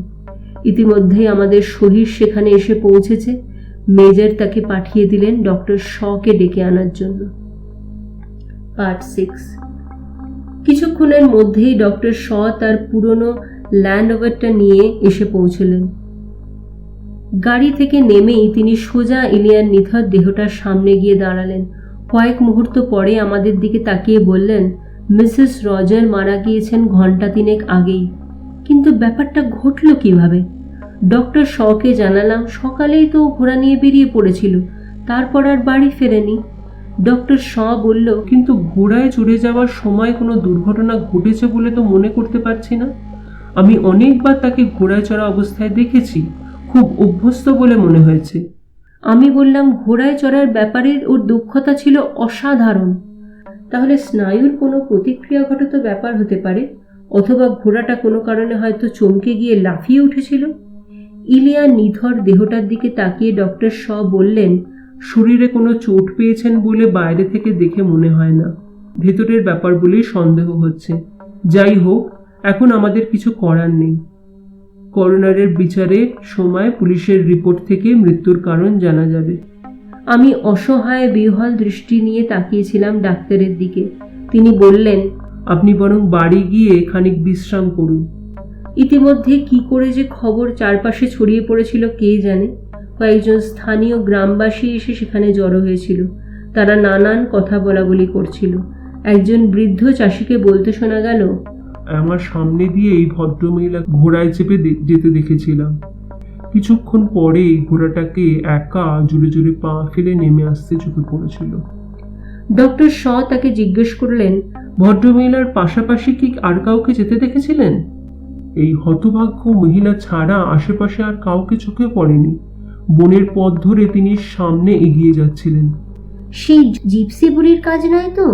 ইতিমধ্যেই আমাদের সহিশ সেখানে এসে পৌঁছেছে। মেজর তাকে পাঠিয়ে দিলেন ডক্টর শকে ডেকে আনার জন্য। পার্ট 6। কিছুক্ষণের মধ্যেই ডক্টর শ তার পুরনো ল্যান্ড রোভারটা নিয়ে এসে পৌঁছলেন। গাড়ি থেকে নেমেই তিনি সোজা ইলিয়ার নিথর দেহটার সামনে গিয়ে দাঁড়ালেন। কয়েক মুহূর্ত পরে আমাদের দিকে তাকিয়ে বললেন, মিসেস রজার মারা গিয়েছেন ঘন্টা তিনেক আগেই। কিন্তু ব্যাপারটা ঘটল কিভাবে? ডক্টর শকে জানালাম, সকালেই তো ঘোড়া নিয়ে বেরিয়ে পড়েছিল, তারপর আর বাড়ি ফেরেনি। ডক্টর শ বলল, কিন্তু ঘোড়ায় চড়ে যাওয়ার সময় কোনো দুর্ঘটনা ঘটেছে বলে তো মনে করতে পারছি না। আমি অনেকবার তাকে ঘোড়ায় চড়া অবস্থায় দেখেছি, খুব অভ্যস্ত বলে মনে হয়েছে। আমি বললাম, ঘোড়ায় চড়ার ব্যাপারে ওর দক্ষতা ছিল অসাধারণ। তাহলে স্নায়ুর কোনো প্রতিক্রিয়াঘটিত ব্যাপার হতে পারে, অথবা ঘোড়াটা কোনো কারণে হয়তো চমকে গিয়ে লাফিয়ে উঠেছিল। ইলিয়ার নিথর দেহটার দিকে তাকিয়ে ডক্টর শ বললেন, শরীরে কোনো চোট পেয়েছেন বলে বাইরে থেকে দেখে মনে হয় না। ভেতরের ব্যাপার বলেই সন্দেহ হচ্ছে। যাই হোক, এখন আমাদের কিছু করার নেই। করোনারের বিচারের সময় পুলিশের রিপোর্ট থেকে মৃত্যুর কারণ জানা যাবে। আমি অসহায় বিহ্বল দৃষ্টি নিয়ে তাকিয়েছিলাম ডাক্তারের দিকে। তিনি বললেন, আপনি বরং বাড়ি গিয়ে খানিক বিশ্রাম করুন। ইতিমধ্যে কি করে যে খবর চারপাশে ছড়িয়ে পড়েছিল কে জানে। কয়েকজন স্থানীয় গ্রামবাসী এসে সেখানে জড়ো হয়েছিল। তারা নানান কথা বলাবলি করছিল। একজন বৃদ্ধ চাষিকে বলতে শোনা গেল, আমার সামনে দিয়ে এই ভদ্রমহিলা ঘোড়ায় চেপে যেতে দেখেছিলাম। কিছুক্ষণ পরেই ঘোড়াটাকে একা জোরে জোরে পা ফেলে নেমে আসতে চোখে পড়েছিল। ডক্টর শ তাকে জিজ্ঞেস করলেন, ভদ্রমহিলার পাশাপাশি কি আর কাউকে যেতে দেখেছিলেন? এই হতভাগ্য মহিলা ছাড়া আশেপাশে আর কাউকে চোখে পড়েনি। বনের পথ ধরে তিনি সামনে এগিয়ে যাচ্ছিলেন। সেই জিপসি বুড়ির কাজ নয় তো?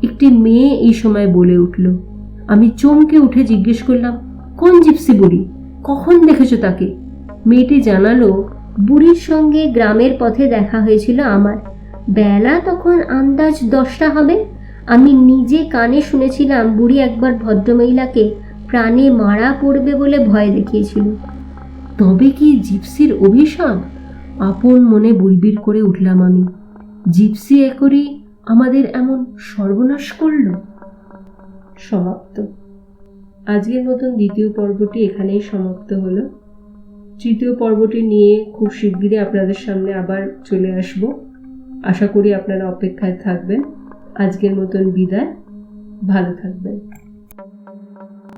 একটি মেয়ে এই সময় বলে উঠল। আমি চমকে উঠে জিজ্ঞেস করলাম, কোন জিপসি বুড়ি? কখন দেখেছো তাকে? মেয়েটি জানালো, বুড়ির সঙ্গে গ্রামের পথে দেখা হয়েছিল আমার। বেলা তখন আন্দাজ 10টা হবে। আমি নিজে কানে শুনেছিলাম বুড়ি একবার ভদ্রমহিলাকে প্রাণে মারা পড়বে বলে ভয় দেখিয়েছিল। তবে কি জিপসির অভিশাপ? আপন মনে বিড়বিড় করে উঠলাম আমি। জিপসি একরি আমাদের এমন সর্বনাশ করল। সমাপ্ত। আজকের মতন দ্বিতীয় পর্বটি এখানেই সমাপ্ত হলো। তৃতীয় পর্বটি নিয়ে খুব শিগগিরই আপনাদের সামনে আবার চলে আসব। আশা করি আপনারা অপেক্ষায় থাকবেন। আজকের মতন বিদায়। ভালো থাকবেন।